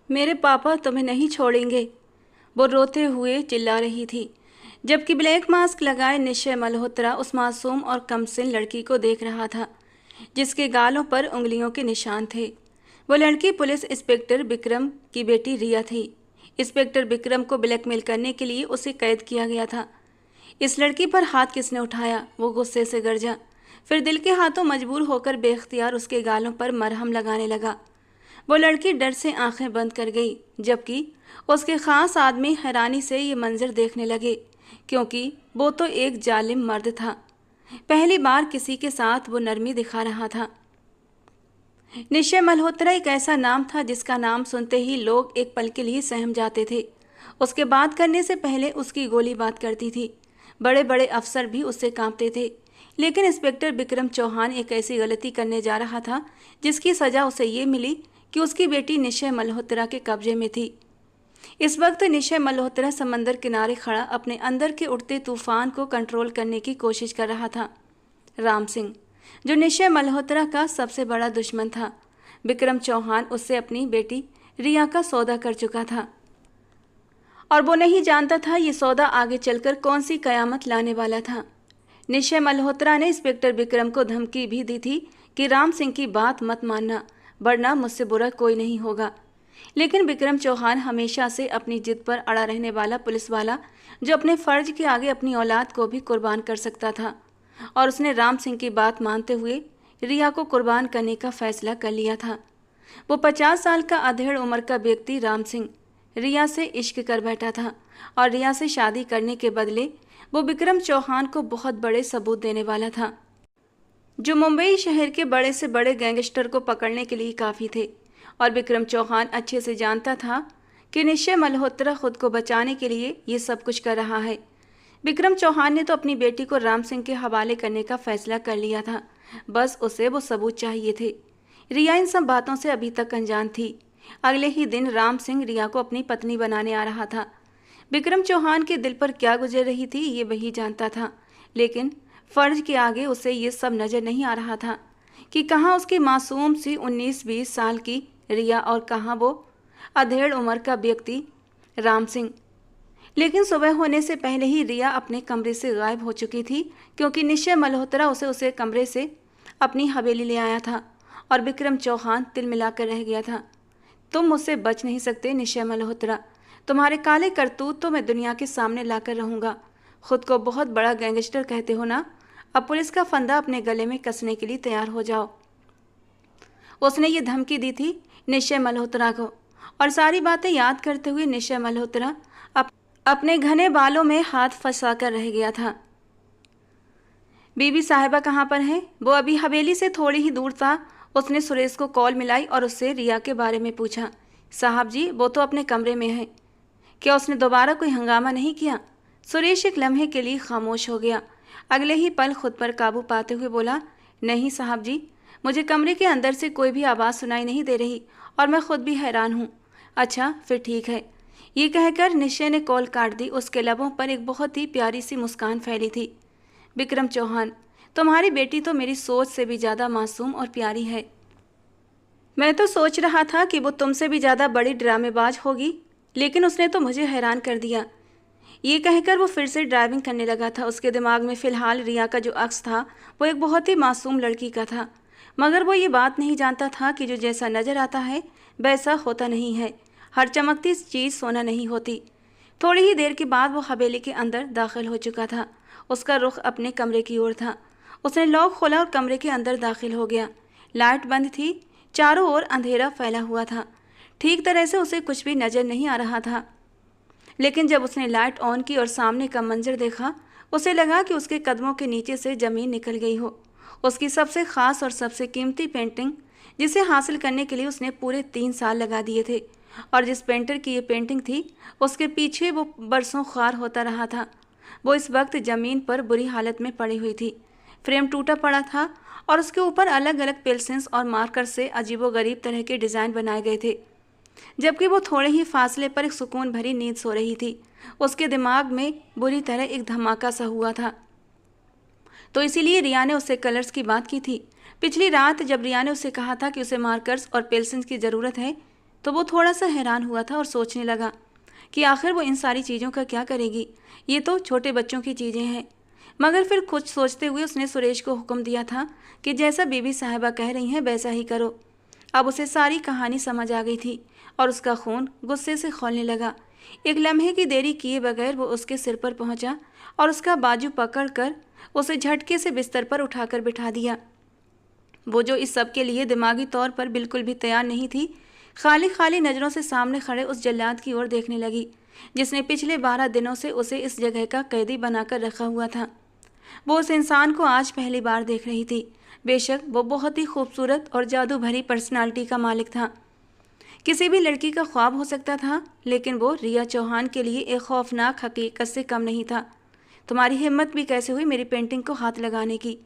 मेरे पापा तुम्हें नहीं छोड़ेंगे, वो रोते हुए चिल्ला रही थी। जबकि ब्लैक मास्क लगाए निश्चय मल्होत्रा उस मासूम और कमसिन लड़की को देख रहा था, जिसके गालों पर उंगलियों के निशान थे। वो लड़की पुलिस इंस्पेक्टर विक्रम की बेटी रिया थी। इंस्पेक्टर विक्रम को ब्लैकमेल करने के लिए उसे कैद किया गया था। इस लड़की पर हाथ किसने उठाया, वो गुस्से से गरजा। फिर दिल के हाथों मजबूर होकर बेख्तियार उसके गालों पर मरहम लगाने लगा। वो लड़की डर से आंखें बंद कर गई, जबकि उसके खास आदमी हैरानी से ये मंजर देखने लगे, क्योंकि वो तो एक जालिम मर्द था। पहली बार किसी के साथ वो नरमी दिखा रहा था। निश्चय मल्होत्रा एक ऐसा नाम था जिसका नाम सुनते ही लोग एक पल के लिए सहम जाते थे। उसके बात करने से पहले उसकी गोली बात करती थी। बड़े बड़े अफसर भी उससे कांपते थे। लेकिन इंस्पेक्टर विक्रम चौहान एक ऐसी गलती करने जा रहा था जिसकी सजा उसे ये मिली कि उसकी बेटी निश्चय मल्होत्रा के कब्जे में थी। इस वक्त निश्चय मल्होत्रा समंदर किनारे खड़ा अपने अंदर के उठते तूफान को कंट्रोल करने की कोशिश कर रहा था। राम सिंह, जो निश्चय मल्होत्रा का सबसे बड़ा दुश्मन था, विक्रम चौहान उससे अपनी बेटी रिया का सौदा कर चुका था, और वो नहीं जानता था ये सौदा आगे चलकर कौन सी कयामत लाने वाला था। निश्चय मल्होत्रा ने इंस्पेक्टर विक्रम को धमकी भी दी थी कि राम सिंह की बात मत मानना, वरना मुझसे बुरा कोई नहीं होगा। लेकिन विक्रम चौहान हमेशा से अपनी जिद पर अड़ा रहने वाला पुलिस वाला, जो अपने फर्ज के आगे अपनी औलाद को भी कुर्बान कर सकता था, और उसने राम सिंह की बात मानते हुए रिया को कुर्बान करने का फैसला कर लिया था। वो 50 साल का अधेड़ उम्र का व्यक्ति राम सिंह रिया से इश्क कर बैठा था, और रिया से शादी करने के बदले वो विक्रम चौहान को बहुत बड़े सबूत देने वाला था, जो मुंबई शहर के बड़े से बड़े गैंगस्टर को पकड़ने के लिए काफ़ी थे। और विक्रम चौहान अच्छे से जानता था कि निश्चय मल्होत्रा खुद को बचाने के लिए ये सब कुछ कर रहा है। विक्रम चौहान ने तो अपनी बेटी को राम सिंह के हवाले करने का फैसला कर लिया था, बस उसे वो सबूत चाहिए थे। रिया इन सब बातों से अभी तक अनजान थी। अगले ही दिन राम सिंह रिया को अपनी पत्नी बनाने आ रहा था। विक्रम चौहान के दिल पर क्या गुजर रही थी ये वही जानता था, लेकिन फर्ज के आगे उसे ये सब नज़र नहीं आ रहा था कि कहाँ उसकी मासूम सी 19-20 साल की रिया और कहाँ वो अधेड़ उम्र का व्यक्ति राम सिंह। लेकिन सुबह होने से पहले ही रिया अपने कमरे से गायब हो चुकी थी, क्योंकि निश्चय मल्होत्रा उसे कमरे से अपनी हवेली ले आया था, और विक्रम चौहान तिल मिलाकर रह गया था। तुम मुझसे बच नहीं सकते निश्चय मल्होत्रा, तुम्हारे काले करतूत तो मैं दुनिया के सामने लाकर रहूँगा। खुद को बहुत बड़ा गैंगस्टर कहते हो ना, अब पुलिस का फंदा अपने गले में कसने के लिए तैयार हो जाओ। उसने ये धमकी दी थी निश्चय मल्होत्रा को, और सारी बातें याद करते हुए निश्चय मल्होत्रा अपने घने बालों में हाथ फंसा कर रह गया था। बीबी साहिबा कहाँ पर है? वो अभी हवेली से थोड़ी ही दूर था। उसने सुरेश को कॉल मिलाई और उससे रिया के बारे में पूछा। साहब जी, वो तो अपने कमरे में है। क्या उसने दोबारा कोई हंगामा नहीं किया? सुरेश एक लम्हे के लिए खामोश हो गया। अगले ही पल खुद पर काबू पाते हुए बोला, नहीं साहब जी, मुझे कमरे के अंदर से कोई भी आवाज़ सुनाई नहीं दे रही, और मैं खुद भी हैरान हूँ। अच्छा फिर ठीक है। ये कहकर निश्चय ने कॉल काट दी। उसके लबों पर एक बहुत ही प्यारी सी मुस्कान फैली थी। विक्रम चौहान, तुम्हारी बेटी तो मेरी सोच से भी ज़्यादा मासूम और प्यारी है। मैं तो सोच रहा था कि वो तुमसे भी ज़्यादा बड़ी ड्रामेबाज होगी, लेकिन उसने तो मुझे हैरान कर दिया। ये कहकर वो फिर से ड्राइविंग करने लगा था। उसके दिमाग में फ़िलहाल रिया का जो अक्स था वो एक बहुत ही मासूम लड़की का था, मगर वो ये बात नहीं जानता था कि जो जैसा नज़र आता है वैसा होता नहीं है। हर चमकती चीज़ सोना नहीं होती। थोड़ी ही देर के बाद वो हवेली के अंदर दाखिल हो चुका था। उसका रुख अपने कमरे की ओर था। उसने लॉक खोला और कमरे के अंदर दाखिल हो गया। लाइट बंद थी, चारों ओर अंधेरा फैला हुआ था। ठीक तरह से उसे कुछ भी नज़र नहीं आ रहा था। लेकिन जब उसने लाइट ऑन की और सामने का मंजर देखा, उसे लगा कि उसके कदमों के नीचे से ज़मीन निकल गई हो। उसकी सबसे ख़ास और सबसे कीमती पेंटिंग, जिसे हासिल करने के लिए उसने पूरे 3 साल लगा दिए थे, और जिस पेंटर की ये पेंटिंग थी उसके पीछे वो बरसों ख्वार होता रहा था, वो इस वक्त ज़मीन पर बुरी हालत में पड़ी हुई थी। फ्रेम टूटा पड़ा था और उसके ऊपर अलग अलग पेंसिल्स और मार्कर से अजीबोगरीब तरह के डिज़ाइन बनाए गए थे, जबकि वो थोड़े ही फासले पर एक सुकून भरी नींद सो रही थी। उसके दिमाग में बुरी तरह एक धमाका सा हुआ था। तो इसीलिए रिया ने उससे कलर्स की बात की थी। पिछली रात जब रिया ने उससे कहा था कि उसे मार्कर्स और पेंसिल्स की ज़रूरत है, तो वो थोड़ा सा हैरान हुआ था और सोचने लगा कि आखिर वो इन सारी चीज़ों का क्या करेगी, ये तो छोटे बच्चों की चीज़ें हैं। मगर फिर कुछ सोचते हुए उसने सुरेश को हुक्म दिया था कि जैसा बीबी साहिबा कह रही हैं वैसा ही करो। अब उसे सारी कहानी समझ आ गई थी और उसका खून गुस्से से खौलने लगा। एक लम्हे की देरी किए बगैर वो उसके सिर पर पहुंचा और उसका बाजू पकड़कर उसे झटके से बिस्तर पर उठाकर बिठा दिया। वो जो इस सब के लिए दिमागी तौर पर बिल्कुल भी तैयार नहीं थी, खाली खाली नज़रों से सामने खड़े उस जल्लाद की ओर देखने लगी जिसने पिछले 12 दिनों से उसे इस जगह का कैदी बनाकर रखा हुआ था। वो उस इंसान को आज पहली बार देख रही थी। बेशक वो बहुत ही खूबसूरत और जादू भरी पर्सनालिटी का मालिक था, किसी भी लड़की का ख्वाब हो सकता था, लेकिन वो रिया चौहान के लिए एक खौफनाक हकीकत से कम नहीं था। तुम्हारी हिम्मत भी कैसे हुई मेरी पेंटिंग को हाथ लगाने की?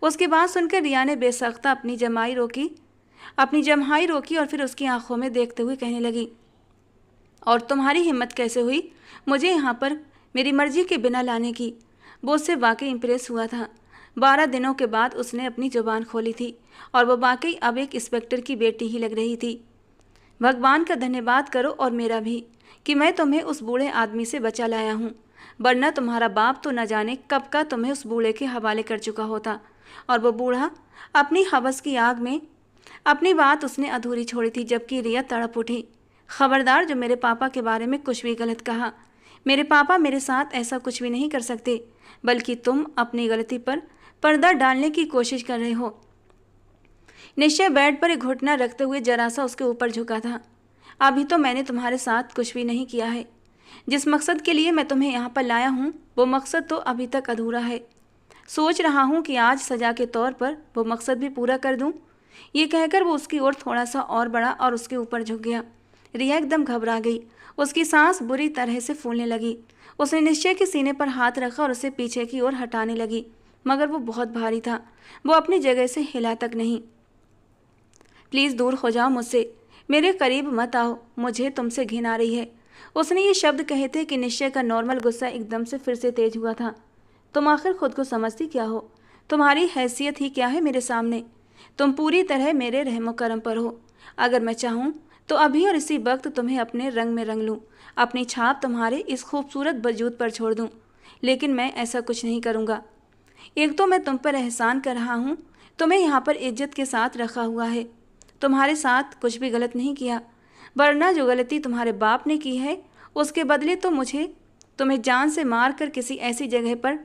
उसकी बात सुनकर रिया ने बेसख्ता अपनी जम्हाई रोकी और फिर उसकी आंखों में देखते हुए कहने लगी, और तुम्हारी हिम्मत कैसे हुई मुझे यहाँ पर मेरी मर्जी के बिना लाने की? वो उससे वाकई इम्प्रेस हुआ था। 12 दिनों के बाद उसने अपनी जुबान खोली थी और वो वाकई अब एक इंस्पेक्टर की बेटी ही लग रही थी। भगवान का धन्यवाद करो और मेरा भी कि मैं तुम्हें उस बूढ़े आदमी से बचा लाया हूँ, वरना तुम्हारा बाप तो न जाने कब का तुम्हें उस बूढ़े के हवाले कर चुका होता। और वो बूढ़ा अपनी हवस की आग में अपनी बात उसने अधूरी छोड़ी थी, जबकि रिया तड़प उठी। खबरदार जो मेरे पापा के बारे में कुछ भी गलत कहा। मेरे पापा मेरे साथ ऐसा कुछ भी नहीं कर सकते, बल्कि तुम अपनी गलती पर पर्दा डालने की कोशिश कर रहे हो। निश्चय बेड पर एक घुटना रखते हुए जरा सा उसके ऊपर झुका था। अभी तो मैंने तुम्हारे साथ कुछ भी नहीं किया है। जिस मकसद के लिए मैं तुम्हें यहाँ पर लाया हूँ वो मकसद तो अभी तक अधूरा है। सोच रहा हूँ कि आज सजा के तौर पर वो मकसद भी पूरा कर दूँ। ये कहकर वो उसकी ओर थोड़ा सा और बढ़ा और उसके ऊपर झुक गया। रिया एकदम घबरा गई। उसकी सांस बुरी तरह से फूलने लगी। उसने निश्चय के सीने पर हाथ रखा और उसे पीछे की ओर हटाने लगी, मगर वो बहुत भारी था। वो अपनी जगह से हिला तक नहीं। प्लीज़ दूर हो जाओ मुझसे, मेरे करीब मत आओ, मुझे तुमसे घिन आ रही है। उसने ये शब्द कहे थे कि निश्चय का नॉर्मल गुस्सा एकदम से फिर से तेज हुआ था। तुम आखिर खुद को समझती क्या हो? तुम्हारी हैसियत ही क्या है मेरे सामने? तुम पूरी तरह मेरे रहमो करम पर हो। अगर मैं चाहूँ तो अभी और इसी वक्त तुम्हें अपने रंग में रंग लूँ, अपनी छाप तुम्हारे इस खूबसूरत वजूद पर छोड़ दूँ, लेकिन मैं ऐसा कुछ नहीं करूँगा। एक तो मैं तुम पर एहसान कर रहा हूँ, तुम्हें यहाँ पर इज्जत के साथ रखा हुआ है, तुम्हारे साथ कुछ भी गलत नहीं किया, वरना जो गलती तुम्हारे बाप ने की है उसके बदले तो मुझे तुम्हें जान से मार कर किसी ऐसी जगह पर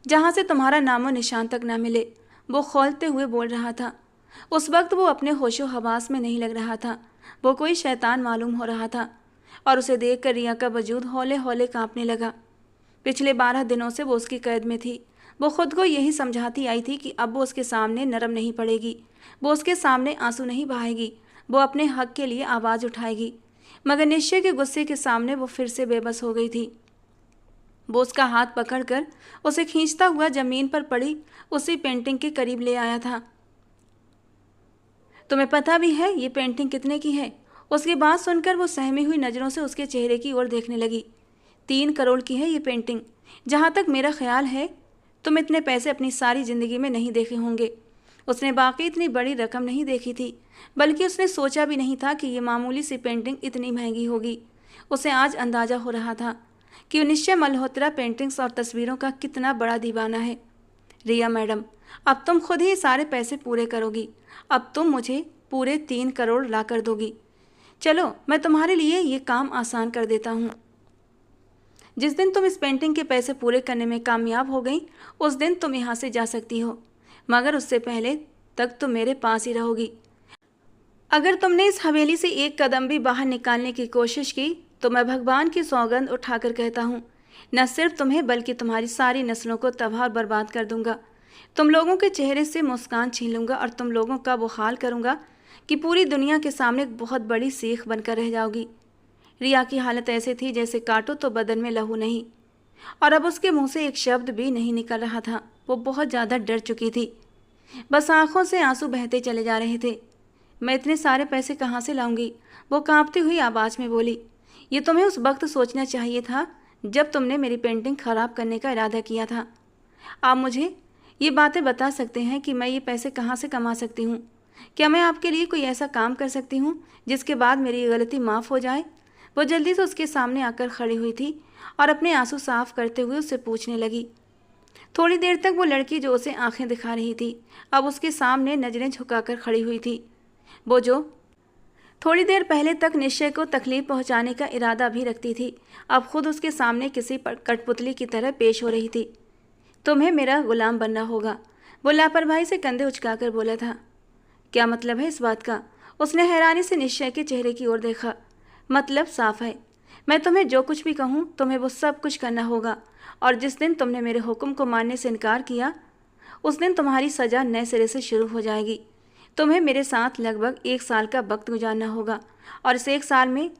जहाँ से तुम्हारा नामो निशान तक ना मिले। वो खौलते हुए बोल रहा था। उस वक्त वो अपने होशो हवास में नहीं लग रहा था। वो कोई शैतान मालूम हो रहा था और उसे देखकर रिया का वजूद हौले हौले कांपने लगा। पिछले 12 दिनों से वो उसकी कैद में थी। वो खुद को यही समझाती आई थी कि अब वो उसके सामने नरम नहीं पड़ेगी, वो उसके सामने आंसू नहीं बहाएगी, वो अपने हक के लिए आवाज़ उठाएगी। मगर निश्चय के गुस्से के सामने वो फिर से बेबस हो गई थी। वो उसका हाथ पकड़कर उसे खींचता हुआ जमीन पर पड़ी उसी पेंटिंग के करीब ले आया था। तुम्हें पता भी है ये पेंटिंग कितने की है? उसकी बात सुनकर वो सहमी हुई नज़रों से उसके चेहरे की ओर देखने लगी। 3 करोड़ की है ये पेंटिंग। जहाँ तक मेरा ख्याल है तुम इतने पैसे अपनी सारी ज़िंदगी में नहीं देखे होंगे। उसने बाकी इतनी बड़ी रकम नहीं देखी थी, बल्कि उसने सोचा भी नहीं था कि ये मामूली सी पेंटिंग इतनी महंगी होगी। उसे आज अंदाज़ा हो रहा था कि निश्चय मल्होत्रा पेंटिंग्स और तस्वीरों का कितना बड़ा दीवाना है। रिया मैडम, अब तुम खुद ही सारे पैसे पूरे करोगी। अब तुम मुझे पूरे 3 करोड़ ला कर दोगी। चलो मैं तुम्हारे लिए ये काम आसान कर देता हूँ। जिस दिन तुम इस पेंटिंग के पैसे पूरे करने में कामयाब हो गई उस दिन तुम यहाँ से जा सकती हो, मगर उससे पहले तक तुम मेरे पास ही रहोगी। अगर तुमने इस हवेली से एक कदम भी बाहर निकालने की कोशिश की तो मैं भगवान की सौगंध उठाकर कहता हूँ, न सिर्फ तुम्हें बल्कि तुम्हारी सारी नस्लों को तबाह और बर्बाद कर दूंगा। तुम लोगों के चेहरे से मुस्कान छीन लूँगा और तुम लोगों का वो हाल करूँगा कि पूरी दुनिया के सामने एक बहुत बड़ी सीख बनकर रह जाओगी। रिया की हालत ऐसे थी जैसे काटो तो बदन में लहू नहीं, और अब उसके मुंह से एक शब्द भी नहीं निकल रहा था। वो बहुत ज़्यादा डर चुकी थी। बस आंखों से आंसू बहते चले जा रहे थे। मैं इतने सारे पैसे कहाँ से लाऊंगी? वो कांपती हुई आवाज़ में बोली। ये तुम्हें उस वक्त सोचना चाहिए था जब तुमने मेरी पेंटिंग ख़राब करने का इरादा किया था। आप मुझे ये बातें बता सकते हैं कि मैं ये पैसे कहाँ से कमा सकती हूँ? क्या मैं आपके लिए कोई ऐसा काम कर सकती हूँ जिसके बाद मेरी गलती माफ़ हो जाए? वो जल्दी से उसके सामने आकर खड़ी हुई थी और अपने आंसू साफ करते हुए उससे पूछने लगी। थोड़ी देर तक वो लड़की जो उसे आंखें दिखा रही थी अब उसके सामने नजरें झुकाकर खड़ी हुई थी। वो जो थोड़ी देर पहले तक निश्चय को तकलीफ पहुंचाने का इरादा भी रखती थी, अब खुद उसके सामने किसी कठपुतली की तरह पेश हो रही थी। तुम्हें मेरा गुलाम बनना होगा, वो लापरवाही से कंधे उचकाकर बोला था। क्या मतलब है इस बात का? उसने हैरानी से निश्चय के चेहरे की ओर देखा। मतलब साफ है, मैं तुम्हें जो कुछ भी कहूँ तुम्हें वो सब कुछ करना होगा, और जिस दिन तुमने मेरे हुक्म को मानने से इनकार किया उस दिन तुम्हारी सज़ा नए सिरे से शुरू हो जाएगी। तुम्हें मेरे साथ लगभग 1 साल का वक्त गुजारना होगा, और इस 1 साल में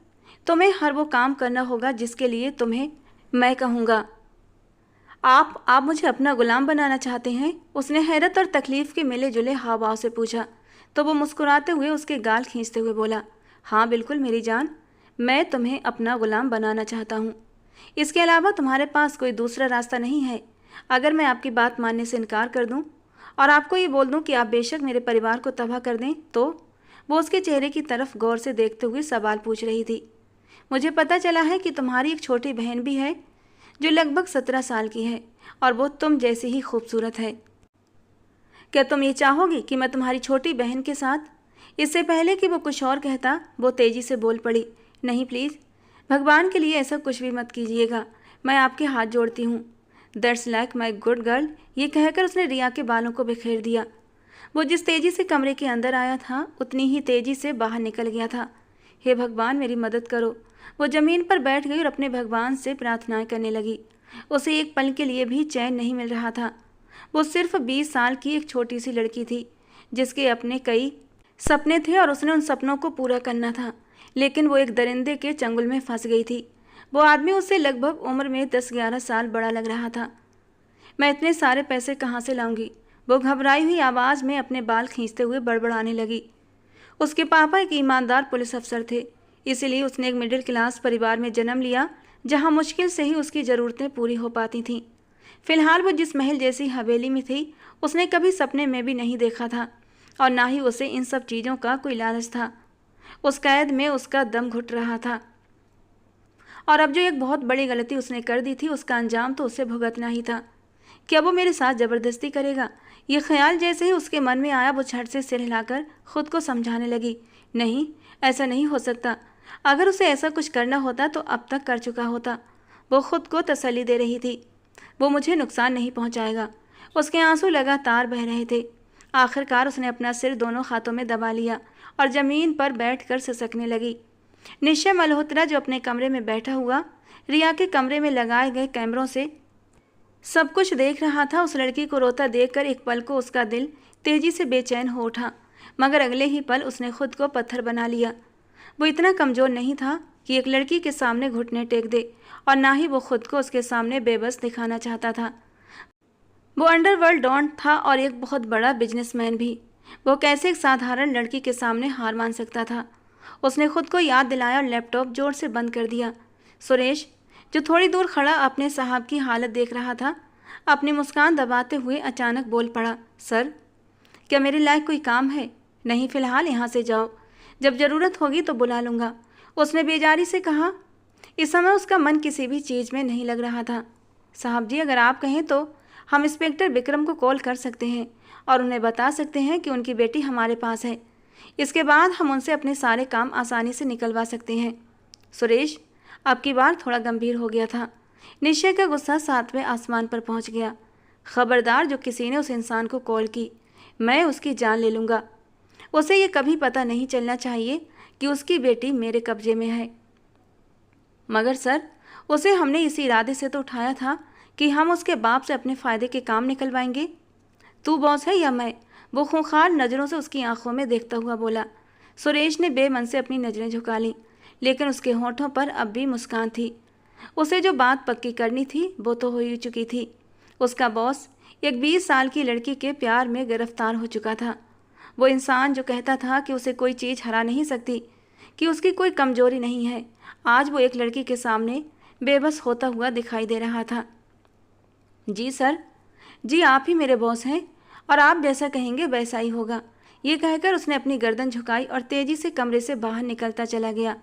तुम्हें हर वो काम करना होगा जिसके लिए तुम्हें मैं कहूँगा। आप मुझे अपना गुलाम बनाना चाहते हैं? उसने हैरत और तकलीफ के मिले जुले हाव भाव से पूछा, तो वो मुस्कुराते हुए उसके गाल खींचते हुए बोला, हाँ बिल्कुल मेरी जान, मैं तुम्हें अपना गुलाम बनाना चाहता हूँ। इसके अलावा तुम्हारे पास कोई दूसरा रास्ता नहीं है। अगर मैं आपकी बात मानने से इनकार कर दूँ और आपको ये बोल दूँ कि आप बेशक मेरे परिवार को तबाह कर दें, तो वो उसके चेहरे की तरफ गौर से देखते हुए सवाल पूछ रही थी। मुझे पता चला है कि तुम्हारी एक छोटी बहन भी है जो लगभग 17 साल की है, और वो तुम जैसी ही खूबसूरत है। क्या तुम ये चाहोगी कि मैं तुम्हारी छोटी बहन के साथ? इससे पहले कि वो कुछ और कहता वो तेजी से बोल पड़ी, नहीं प्लीज़, भगवान के लिए ऐसा कुछ भी मत कीजिएगा, मैं आपके हाथ जोड़ती हूँ। That's like my good girl, ये कहकर उसने रिया के बालों को बिखेर दिया। वो जिस तेज़ी से कमरे के अंदर आया था उतनी ही तेज़ी से बाहर निकल गया था। हे भगवान मेरी मदद करो। वो ज़मीन पर बैठ गई और अपने भगवान से प्रार्थनाएं करने लगी। उसे एक पल के लिए भी चैन नहीं मिल रहा था। वो सिर्फ 20 साल की एक छोटी सी लड़की थी जिसके अपने कई सपने थे और उसने उन सपनों को पूरा करना था, लेकिन वो एक दरिंदे के चंगुल में फंस गई थी। वो आदमी उससे लगभग उम्र में 10-11 साल बड़ा लग रहा था। मैं इतने सारे पैसे कहाँ से लाऊंगी? वो घबराई हुई आवाज़ में अपने बाल खींचते हुए बड़बड़ाने लगी। उसके पापा एक ईमानदार पुलिस अफसर थे, इसलिए उसने एक मिडिल क्लास परिवार में जन्म लिया जहाँ मुश्किल से ही उसकी ज़रूरतें पूरी हो पाती थीं। फिलहाल वो जिस महल जैसी हवेली में थी उसने कभी सपने में भी नहीं देखा था, और ना ही उसे इन सब चीज़ों का कोई लालच था। उस कैद में उसका दम घुट रहा था, और अब जो एक बहुत बड़ी गलती उसने कर दी थी उसका अंजाम तो उसे भुगतना ही था। क्या वो मेरे साथ ज़बरदस्ती करेगा? ये ख्याल जैसे ही उसके मन में आया वो झट से सिर हिलाकर खुद को समझाने लगी, नहीं, ऐसा नहीं हो सकता। अगर उसे ऐसा कुछ करना होता तो अब तक कर चुका होता। वो खुद को तसल्ली दे रही थी, वो मुझे नुकसान नहीं पहुंचाएगा। उसके आंसू लगातार बह रहे थे। आखिरकार उसने अपना सिर दोनों हाथों में दबा लिया और ज़मीन पर बैठकर सिसकने लगी। निश्चय मल्होत्रा जो अपने कमरे में बैठा हुआ रिया के कमरे में लगाए गए कैमरों से सब कुछ देख रहा था, उस लड़की को रोता देखकर एक पल को उसका दिल तेजी से बेचैन हो उठा, मगर अगले ही पल उसने खुद को पत्थर बना लिया। वो इतना कमज़ोर नहीं था कि एक लड़की के सामने घुटने टेक दे, और ना ही वो खुद को उसके सामने बेबस दिखाना चाहता था। वो अंडरवर्ल्ड डॉन था और एक बहुत बड़ा बिजनेसमैन भी। वो कैसे एक साधारण लड़की के सामने हार मान सकता था? उसने खुद को याद दिलाया और लैपटॉप जोर से बंद कर दिया। सुरेश, जो थोड़ी दूर खड़ा अपने साहब की हालत देख रहा था, अपनी मुस्कान दबाते हुए अचानक बोल पड़ा, सर, क्या मेरे लायक कोई काम है? नहीं, फ़िलहाल यहाँ से जाओ, जब ज़रूरत होगी तो बुला लूँगा, उसने बेजारी से कहा। इस समय उसका मन किसी भी चीज़ में नहीं लग रहा था। साहब जी, अगर आप कहें तो हम इंस्पेक्टर विक्रम को कॉल कर सकते हैं और उन्हें बता सकते हैं कि उनकी बेटी हमारे पास है। इसके बाद हम उनसे अपने सारे काम आसानी से निकलवा सकते हैं। सुरेश अब की बार थोड़ा गंभीर हो गया था। निश्चय का गुस्सा 7वें आसमान पर पहुंच गया। खबरदार, जो किसी ने उस इंसान को कॉल की, मैं उसकी जान ले लूँगा। उसे ये कभी पता नहीं चलना चाहिए कि उसकी बेटी मेरे कब्जे में है। मगर सर, उसे हमने इसी इरादे से तो उठाया था कि हम उसके बाप से अपने फ़ायदे के काम निकलवाएंगे। तू बॉस है या मैं? वो खूंखार नज़रों से उसकी आंखों में देखता हुआ बोला। सुरेश ने बेमन से अपनी नज़रें झुका लीं, लेकिन उसके होठों पर अब भी मुस्कान थी। उसे जो बात पक्की करनी थी वो तो हो ही चुकी थी। उसका बॉस एक 20 साल की लड़की के प्यार में गिरफ्तार हो चुका था। वो इंसान जो कहता था कि उसे कोई चीज़ हरा नहीं सकती, कि उसकी कोई कमजोरी नहीं है, आज वो एक लड़की के सामने बेबस होता हुआ दिखाई दे रहा था। जी सर, जी आप ही मेरे बॉस हैं, और आप जैसा कहेंगे वैसा ही होगा। ये कहकर उसने अपनी गर्दन झुकाई और तेजी से कमरे से बाहर निकलता चला गया।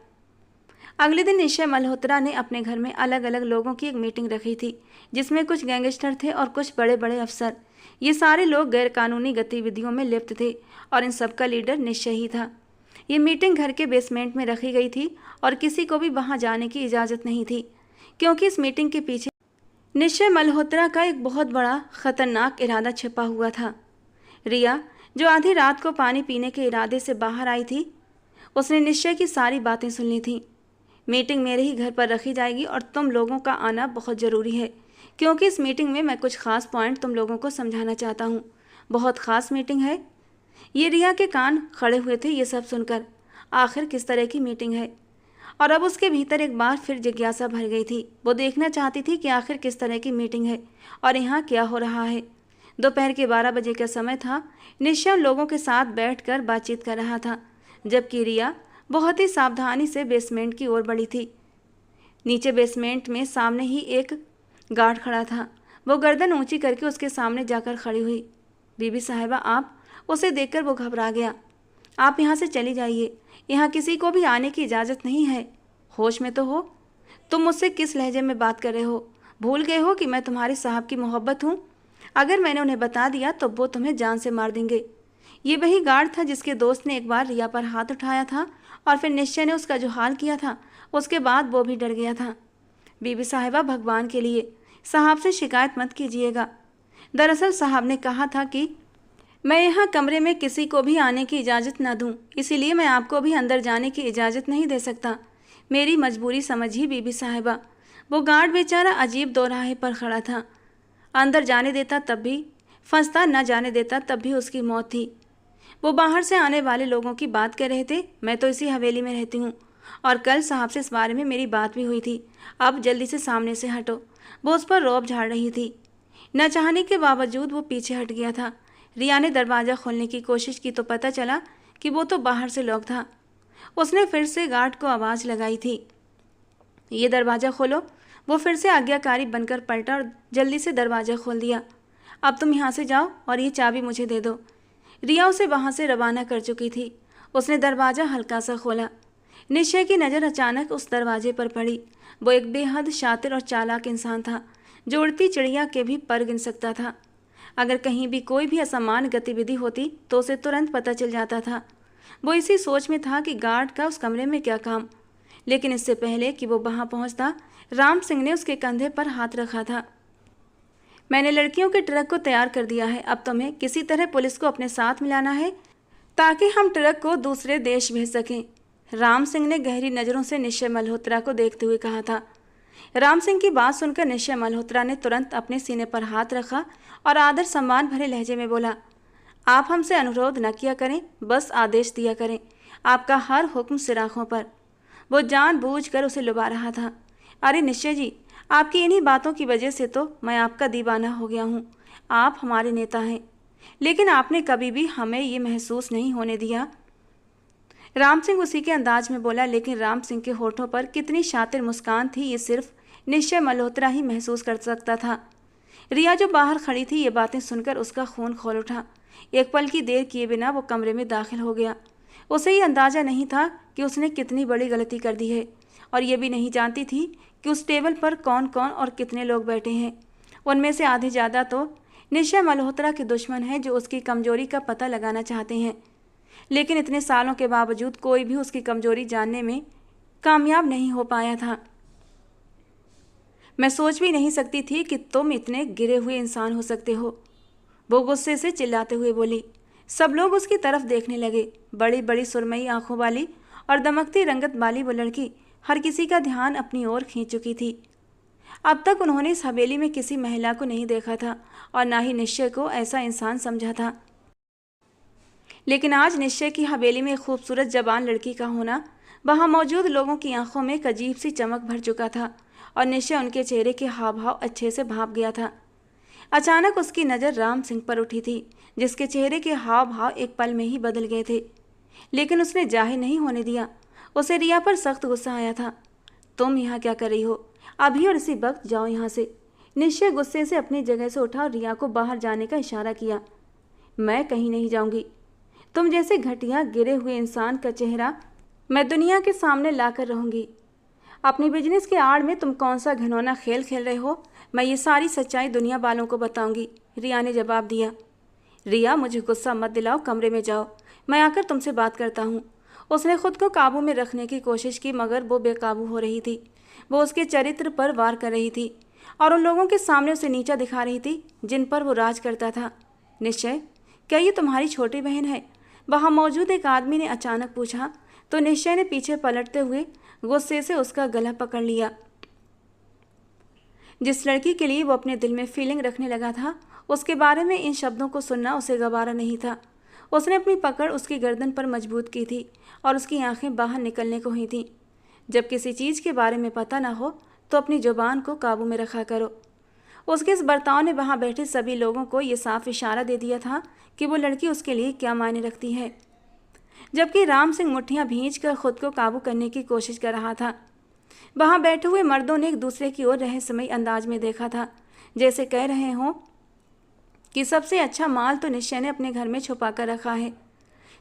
अगले दिन निश्चय मल्होत्रा ने अपने घर में अलग अलग लोगों की एक मीटिंग रखी थी, जिसमें कुछ गैंगस्टर थे और कुछ बड़े बड़े अफसर। ये सारे लोग गैरकानूनी गतिविधियों में लिप्त थे और इन सबका लीडर निश्चय ही था। ये मीटिंग घर के बेसमेंट में रखी गई थी और किसी को भी वहां जाने की इजाज़त नहीं थी, क्योंकि इस मीटिंग के पीछे निश्चय मल्होत्रा का एक बहुत बड़ा खतरनाक इरादा छिपा हुआ था। रिया, जो आधी रात को पानी पीने के इरादे से बाहर आई थी, उसने निश्चय की सारी बातें सुन ली थीं। मीटिंग मेरे ही घर पर रखी जाएगी और तुम लोगों का आना बहुत ज़रूरी है, क्योंकि इस मीटिंग में मैं कुछ ख़ास पॉइंट तुम लोगों को समझाना चाहता हूँ। बहुत ख़ास मीटिंग है। ये रिया के कान खड़े हुए थे ये सब सुनकर। आखिर किस तरह की मीटिंग है? और अब उसके भीतर एक बार फिर जिज्ञासा भर गई थी। वो देखना चाहती थी कि आखिर किस तरह की मीटिंग है और यहाँ क्या हो रहा है। दोपहर के 12 बजे का समय था। निश्चय लोगों के साथ बैठकर बातचीत कर रहा था, जबकि रिया बहुत ही सावधानी से बेसमेंट की ओर बढ़ी थी। नीचे बेसमेंट में सामने ही एक गार्ड खड़ा था। वो गर्दन ऊंची करके उसके सामने जाकर खड़ी हुई। बीबी साहिबा, आप? उसे देखकर वो घबरा गया। आप यहाँ से चली जाइए, यहाँ किसी को भी आने की इजाज़त नहीं है। होश में तो हो? तुम मुझसे किस लहजे में बात कर रहे हो? भूल गए हो कि मैं तुम्हारे साहब की मोहब्बत हूँ? अगर मैंने उन्हें बता दिया तो वो तुम्हें जान से मार देंगे। ये वही गार्ड था जिसके दोस्त ने एक बार रिया पर हाथ उठाया था और फिर निश्चय ने उसका जो हाल किया था, उसके बाद वो भी डर गया था। बीबी साहिबा, भगवान के लिए साहब से शिकायत मत कीजिएगा। दरअसल साहब ने कहा था कि मैं यहाँ कमरे में किसी को भी आने की इजाज़त ना दूँ, इसीलिए मैं आपको भी अंदर जाने की इजाज़त नहीं दे सकता। मेरी मजबूरी समझी बीबी साहिबा। वो गार्ड बेचारा अजीब दोराहे पर खड़ा था। अंदर जाने देता तब भी फंसता, न जाने देता तब भी उसकी मौत थी। वो बाहर से आने वाले लोगों की बात कर रहे थे। मैं तो इसी हवेली में रहती हूँ और कल साहब से इस बारे में मेरी बात भी हुई थी। अब जल्दी से सामने से हटो। वो उस पर रौब झाड़ रही थी। न चाहने के बावजूद वो पीछे हट गया था। रिया ने दरवाज़ा खोलने की कोशिश की तो पता चला कि वो तो बाहर से लॉक था। उसने फिर से गार्ड को आवाज़ लगाई थी, ये दरवाज़ा खोलो। वो फिर से आज्ञाकारी बनकर पलटा और जल्दी से दरवाज़ा खोल दिया। अब तुम यहाँ से जाओ और ये चाबी मुझे दे दो। रिया उसे वहाँ से रवाना कर चुकी थी। उसने दरवाज़ा हल्का सा खोला। निश्चय की नज़र अचानक उस दरवाजे पर पड़ी। वो एक बेहद शातिर और चालाक इंसान था, जो उड़ती चिड़िया के भी पर गिन सकता था। अगर कहीं भी कोई भी असामान्य गतिविधि होती तो उसे तुरंत पता चल जाता था। वो इसी सोच में था कि गार्ड का उस कमरे में क्या काम। लेकिन इससे पहले कि वो वहाँ पहुँचता, राम सिंह ने उसके कंधे पर हाथ रखा था। मैंने लड़कियों के ट्रक को तैयार कर दिया है। अब तुम्हें किसी तरह पुलिस को अपने साथ मिलाना है ताकि हम ट्रक को दूसरे देश भेज सकें। राम सिंह ने गहरी नज़रों से निश्चय मल्होत्रा को देखते हुए कहा था। राम सिंह की बात सुनकर निश्चय मल्होत्रा ने तुरंत अपने सीने पर हाथ रखा और आदर सम्मान भरे लहजे में बोला, आप हमसे अनुरोध न किया करें, बस आदेश दिया करें। आपका हर हुक्म सिर आँखों पर। वो जानबूझकर उसे लुभा रहा था। अरे निश्चय जी, आपकी इन्हीं बातों की वजह से तो मैं आपका दीवाना हो गया हूँ। आप हमारे नेता हैं, लेकिन आपने कभी भी हमें ये महसूस नहीं होने दिया। राम सिंह उसी के अंदाज में बोला, लेकिन राम सिंह के होठों पर कितनी शातिर मुस्कान थी ये सिर्फ निश्चय मल्होत्रा ही महसूस कर सकता था। रिया जो बाहर खड़ी थी, ये बातें सुनकर उसका खून खौल उठा। एक पल की देर किए बिना वो कमरे में दाखिल हो गया। उसे ये अंदाज़ा नहीं था कि उसने कितनी बड़ी गलती कर दी है, और ये भी नहीं जानती थी कि उस टेबल पर कौन कौन और कितने लोग बैठे हैं। उनमें से आधे ज़्यादा तो निश्चय मल्होत्रा के दुश्मन हैं, जो उसकी कमजोरी का पता लगाना चाहते हैं। लेकिन इतने सालों के बावजूद कोई भी उसकी कमजोरी जानने में कामयाब नहीं हो पाया था। मैं सोच भी नहीं सकती थी कि तुम इतने गिरे हुए इंसान हो सकते हो, वो गुस्से से चिल्लाते हुए बोली। सब लोग उसकी तरफ देखने लगे। बड़ी बड़ी सुरमई आंखों वाली और दमकती रंगत वाली वो लड़की हर किसी का ध्यान अपनी ओर खींच चुकी थी। अब तक उन्होंने इस हवेली में किसी महिला को नहीं देखा था और ना ही निश्चय को ऐसा इंसान समझा था। लेकिन आज निश्चय की हवेली में एक खूबसूरत जवान लड़की का होना वहाँ मौजूद लोगों की आंखों में एक अजीब सी चमक भर चुका था और निश्चय उनके चेहरे के हाव भाव अच्छे से भाप गया था। अचानक उसकी नज़र राम सिंह पर उठी थी, जिसके चेहरे के हाव भाव एक पल में ही बदल गए थे, लेकिन उसने जाहिर नहीं होने दिया। उसे रिया पर सख्त गुस्सा आया था। तुम यहाँ क्या कर रही हो? अभी और इसी वक्त जाओ यहाँ से। निश्चय गुस्से से अपनी जगह से उठा और रिया को बाहर जाने का इशारा किया। मैं कहीं नहीं जाऊँगी। तुम जैसे घटिया गिरे हुए इंसान का चेहरा मैं दुनिया के सामने लाकर रहूंगी। अपनी बिजनेस के आड़ में तुम कौन सा घिनौना खेल खेल रहे हो, मैं ये सारी सच्चाई दुनिया वालों को बताऊंगी, रिया ने जवाब दिया। रिया, मुझे गुस्सा मत दिलाओ, कमरे में जाओ, मैं आकर तुमसे बात करता हूँ। उसने खुद को काबू में रखने की कोशिश की, मगर वो बेकाबू हो रही थी। वो उसके चरित्र पर वार कर रही थी और उन लोगों के सामने उसे नीचा दिखा रही थी जिन पर वो राज करता था। निश्चय, क्या ये तुम्हारी छोटी बहन है? वहाँ मौजूद एक आदमी ने अचानक पूछा, तो निश्चय ने पीछे पलटते हुए गुस्से से उसका गला पकड़ लिया। जिस लड़की के लिए वो अपने दिल में फीलिंग रखने लगा था, उसके बारे में इन शब्दों को सुनना उसे गवारा नहीं था। उसने अपनी पकड़ उसकी गर्दन पर मजबूत की थी और उसकी आंखें बाहर निकलने को हुई थीं। जब किसी चीज़ के बारे में पता ना हो तो अपनी जुबान को काबू में रखा करो। उसके इस बर्ताव ने वहाँ बैठे सभी लोगों को ये साफ इशारा दे दिया था कि वो लड़की उसके लिए क्या मायने रखती है। जबकि राम सिंह मुट्ठियाँ भींचकर खुद को काबू करने की कोशिश कर रहा था। वहाँ बैठे हुए मर्दों ने एक दूसरे की ओर रहस्यमयी अंदाज में देखा था, जैसे कह रहे हों कि सबसे अच्छा माल तो निश्चय ने अपने घर में छुपा कर रखा है।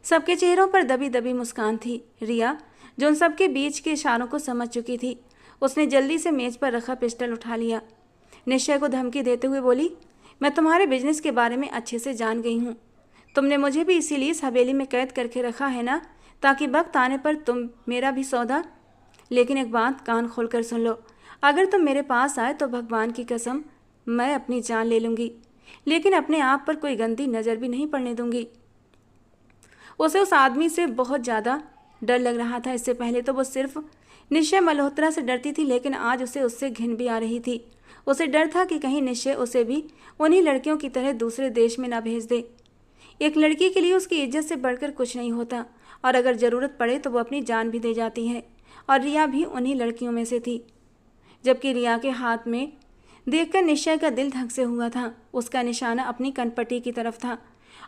सबके चेहरों पर दबी दबी मुस्कान थी। रिया, जो उन सबके बीच के इशारों को समझ चुकी थी, उसने जल्दी से मेज पर रखा पिस्टल उठा लिया। निश्चय को धमकी देते हुए बोली, मैं तुम्हारे बिजनेस के बारे में अच्छे से जान गई हूँ। तुमने मुझे भी इसीलिए इस हवेली में कैद करके रखा है ना, ताकि वक्त आने पर तुम मेरा भी सौदा। लेकिन एक बात कान खोलकर सुन लो, अगर तुम मेरे पास आए तो भगवान की कसम मैं अपनी जान ले लूँगी, लेकिन अपने आप पर कोई गंदी नज़र भी नहीं पड़ने दूंगी। उसे उस आदमी से बहुत ज़्यादा डर लग रहा था। इससे पहले तो वो सिर्फ निश्चय मल्होत्रा से डरती थी, लेकिन आज उसे उससे घिन भी आ रही थी। उसे डर था कि कहीं निश्चय उसे भी उन्हीं लड़कियों की तरह दूसरे देश में ना भेज दे। एक लड़की के लिए उसकी इज्जत से बढ़कर कुछ नहीं होता, और अगर ज़रूरत पड़े तो वो अपनी जान भी दे जाती है, और रिया भी उन्हीं लड़कियों में से थी। जबकि रिया के हाथ में देखकर निश्चय का दिल धक से हुआ था। उसका निशाना अपनी कनपट्टी की तरफ था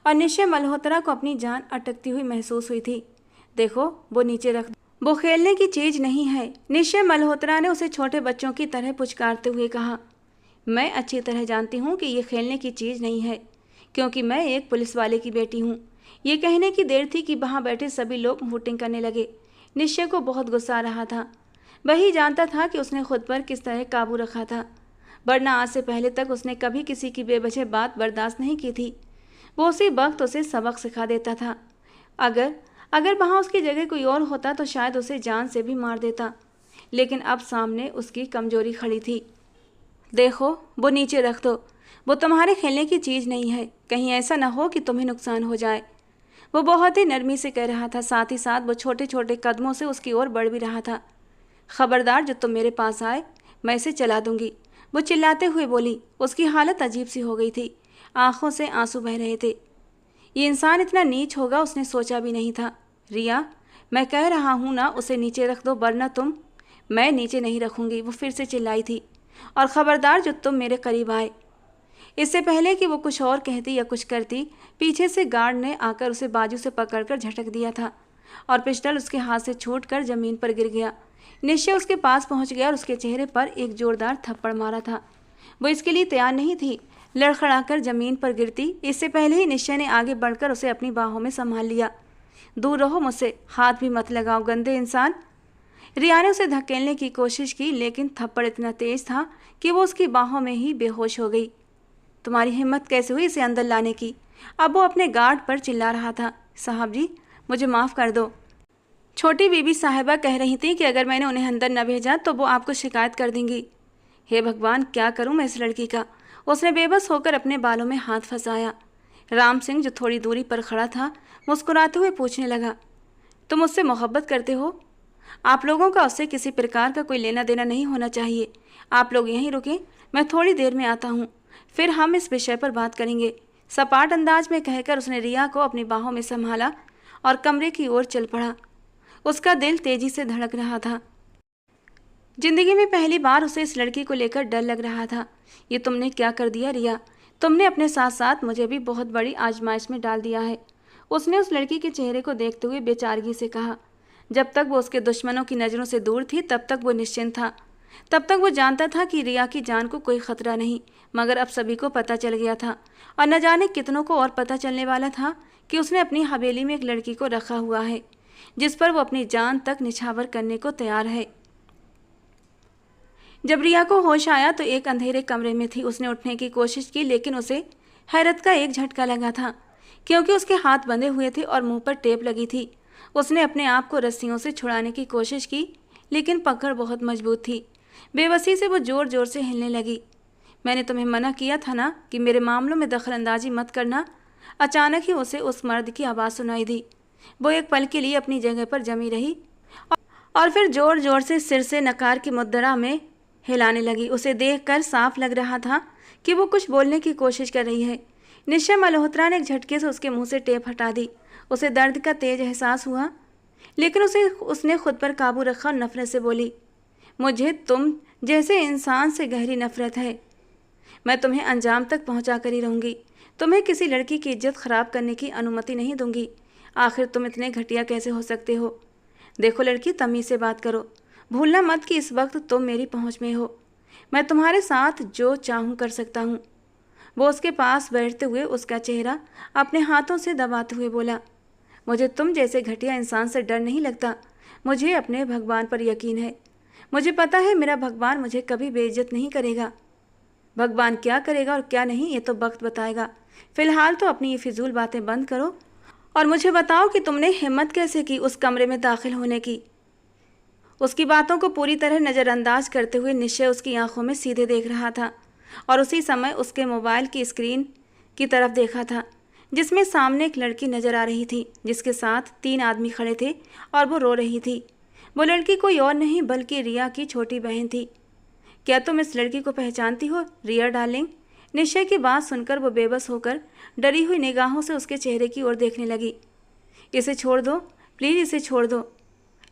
और निश्चय मल्होत्रा को अपनी जान अटकती हुई महसूस हुई थी। देखो, वो नीचे रख, वो खेलने की चीज़ नहीं है, निश्चय मल्होत्रा ने उसे छोटे बच्चों की तरह पुचकारते हुए कहा। मैं अच्छी तरह जानती हूँ कि ये खेलने की चीज़ नहीं है, क्योंकि मैं एक पुलिस वाले की बेटी हूँ। ये कहने की देर थी कि वहाँ बैठे सभी लोग वोटिंग करने लगे। निश्चय को बहुत गुस्सा आ रहा था। वही जानता था कि उसने खुद पर किस तरह काबू रखा था, वरना आज से पहले तक उसने कभी किसी की बेवजह बात बर्दाश्त नहीं की थी। वो उसी वक्त उसे सबक सिखा देता था। अगर वहाँ उसकी जगह कोई और होता तो शायद उसे जान से भी मार देता, लेकिन अब सामने उसकी कमजोरी खड़ी थी। देखो, वो नीचे रख दो, वो तुम्हारे खेलने की चीज़ नहीं है, कहीं ऐसा ना हो कि तुम्हें नुकसान हो जाए। वो बहुत ही नरमी से कह रहा था, साथ ही साथ वो छोटे छोटे कदमों से उसकी ओर बढ़ भी रहा था। खबरदार, जो तुम मेरे पास आए मैं इसे चला दूंगी, वो चिल्लाते हुए बोली। उसकी हालत अजीब सी हो गई थी, आंखों से आंसू बह रहे थे। ये इंसान इतना नीच होगा उसने सोचा भी नहीं था। रिया, मैं कह रहा हूँ ना, उसे नीचे रख दो, वरना तुम। मैं नीचे नहीं रखूँगी, वो फिर से चिल्लाई थी। और ख़बरदार, जो तुम मेरे करीब आए। इससे पहले कि वो कुछ और कहती या कुछ करती, पीछे से गार्ड ने आकर उसे बाजू से पकड़कर झटक दिया था और पिस्टल उसके हाथ से छूटकर ज़मीन पर गिर गया। निश्चय उसके पास पहुंच गया और उसके चेहरे पर एक जोरदार थप्पड़ मारा था। वो इसके लिए तैयार नहीं थी, लड़खड़ाकर ज़मीन पर गिरती। इससे पहले ही निश्चय ने आगे बढ़कर उसे अपनी बाहों में संभाल लिया। दूर रहो मुझसे, हाथ भी मत लगाओ, गंदे इंसान। रिया ने उसे धकेलने की कोशिश की, लेकिन थप्पड़ इतना तेज था कि वो उसकी बाहों में ही बेहोश हो गई। तुम्हारी हिम्मत कैसे हुई इसे अंदर लाने की? अब वो अपने गार्ड पर चिल्ला रहा था। साहब जी, मुझे माफ़ कर दो। छोटी बीबी साहिबा कह रही थी कि अगर मैंने उन्हें अंदर न भेजा तो वो आपको शिकायत कर देंगी। हे भगवान, क्या करूं मैं इस लड़की का? उसने बेबस होकर अपने बालों में हाथ फंसाया। राम सिंह, जो थोड़ी दूरी पर खड़ा था, मुस्कुराते हुए पूछने लगा, तुम उससे मोहब्बत करते हो? आप लोगों का उससे किसी प्रकार का कोई लेना देना नहीं होना चाहिए। आप लोग यहीं रुकें, मैं थोड़ी देर में आता हूँ, फिर हम इस विषय पर बात करेंगे। सपाट अंदाज में कहकर उसने रिया को अपनी बाहों में संभाला और कमरे की ओर चल पड़ा। उसका दिल तेजी से धड़क रहा था। जिंदगी में पहली बार उसे इस लड़की को लेकर डर लग रहा था। ये तुमने क्या कर दिया रिया? तुमने अपने साथ साथ मुझे भी बहुत बड़ी आजमाइश में डाल दिया है। उसने उस लड़की के चेहरे को देखते हुए बेचारगी से कहा। जब तक वो उसके दुश्मनों की नज़रों से दूर थी तब तक वो निश्चिंत था। तब तक वो जानता था कि रिया की जान को कोई खतरा नहीं, मगर अब सभी को पता चल गया था, और न जाने कितनों को और पता चलने वाला था कि उसने अपनी हवेली में एक लड़की को रखा हुआ है जिस पर वो अपनी जान तक निछावर करने को तैयार है। जब रिया को होश आया तो एक अंधेरे कमरे में थी। उसने उठने की कोशिश की लेकिन उसे हैरत का एक झटका लगा था क्योंकि उसके हाथ बंधे हुए थे और मुंह पर टेप लगी थी। उसने अपने आप को रस्सियों से छुड़ाने की कोशिश की लेकिन पकड़ बहुत मजबूत थी। बेबसी से वो जोर जोर से हिलने लगी। मैंने तुम्हें मना किया था ना कि मेरे मामलों में दखलंदाजी मत करना। अचानक ही उसे उस मर्द की आवाज़ सुनाई दी। वो एक पल के लिए अपनी जगह पर जमी रही और फिर जोर जोर से सिर से नकार की मुद्रा में हिलाने लगी। उसे देखकर साफ लग रहा था कि वो कुछ बोलने की कोशिश कर रही है। निश्चय मल्होत्रा ने एक झटके से उसके मुंह से टेप हटा दी। उसे दर्द का तेज एहसास हुआ लेकिन उसने खुद पर काबू रखा और नफरत से बोली, मुझे तुम जैसे इंसान से गहरी नफरत है। मैं तुम्हें अंजाम तक पहुंचा कर ही रहूँगी। तुम्हें किसी लड़की की इज्जत खराब करने की अनुमति नहीं दूंगी। आखिर तुम इतने घटिया कैसे हो सकते हो? देखो लड़की, तमीज़ से बात करो। भूलना मत कि इस वक्त तुम मेरी पहुंच में हो। मैं तुम्हारे साथ जो चाहूँ कर सकता हूँ। वो उसके पास बैठते हुए उसका चेहरा अपने हाथों से दबाते हुए बोला, मुझे तुम जैसे घटिया इंसान से डर नहीं लगता। मुझे अपने भगवान पर यकीन है। मुझे पता है मेरा भगवान मुझे कभी बेइज्जत नहीं करेगा। भगवान क्या करेगा और क्या नहीं ये तो वक्त बताएगा। फिलहाल तो अपनी ये फिजूल बातें बंद करो और मुझे बताओ कि तुमने हिम्मत कैसे की उस कमरे में दाखिल होने की। उसकी बातों को पूरी तरह नज़रअंदाज करते हुए निश्चय उसकी आंखों में सीधे देख रहा था और उसी समय उसके मोबाइल की स्क्रीन की तरफ देखा था जिसमें सामने एक लड़की नज़र आ रही थी जिसके साथ 3 आदमी खड़े थे और वो रो रही थी। वो लड़की कोई और नहीं बल्कि रिया की छोटी बहन थी। क्या तुम इस लड़की को पहचानती हो रिया डार्लिंग? निश्चय की बात सुनकर वो बेबस होकर डरी हुई निगाहों से उसके चेहरे की ओर देखने लगी। इसे छोड़ दो प्लीज़, इसे छोड़ दो।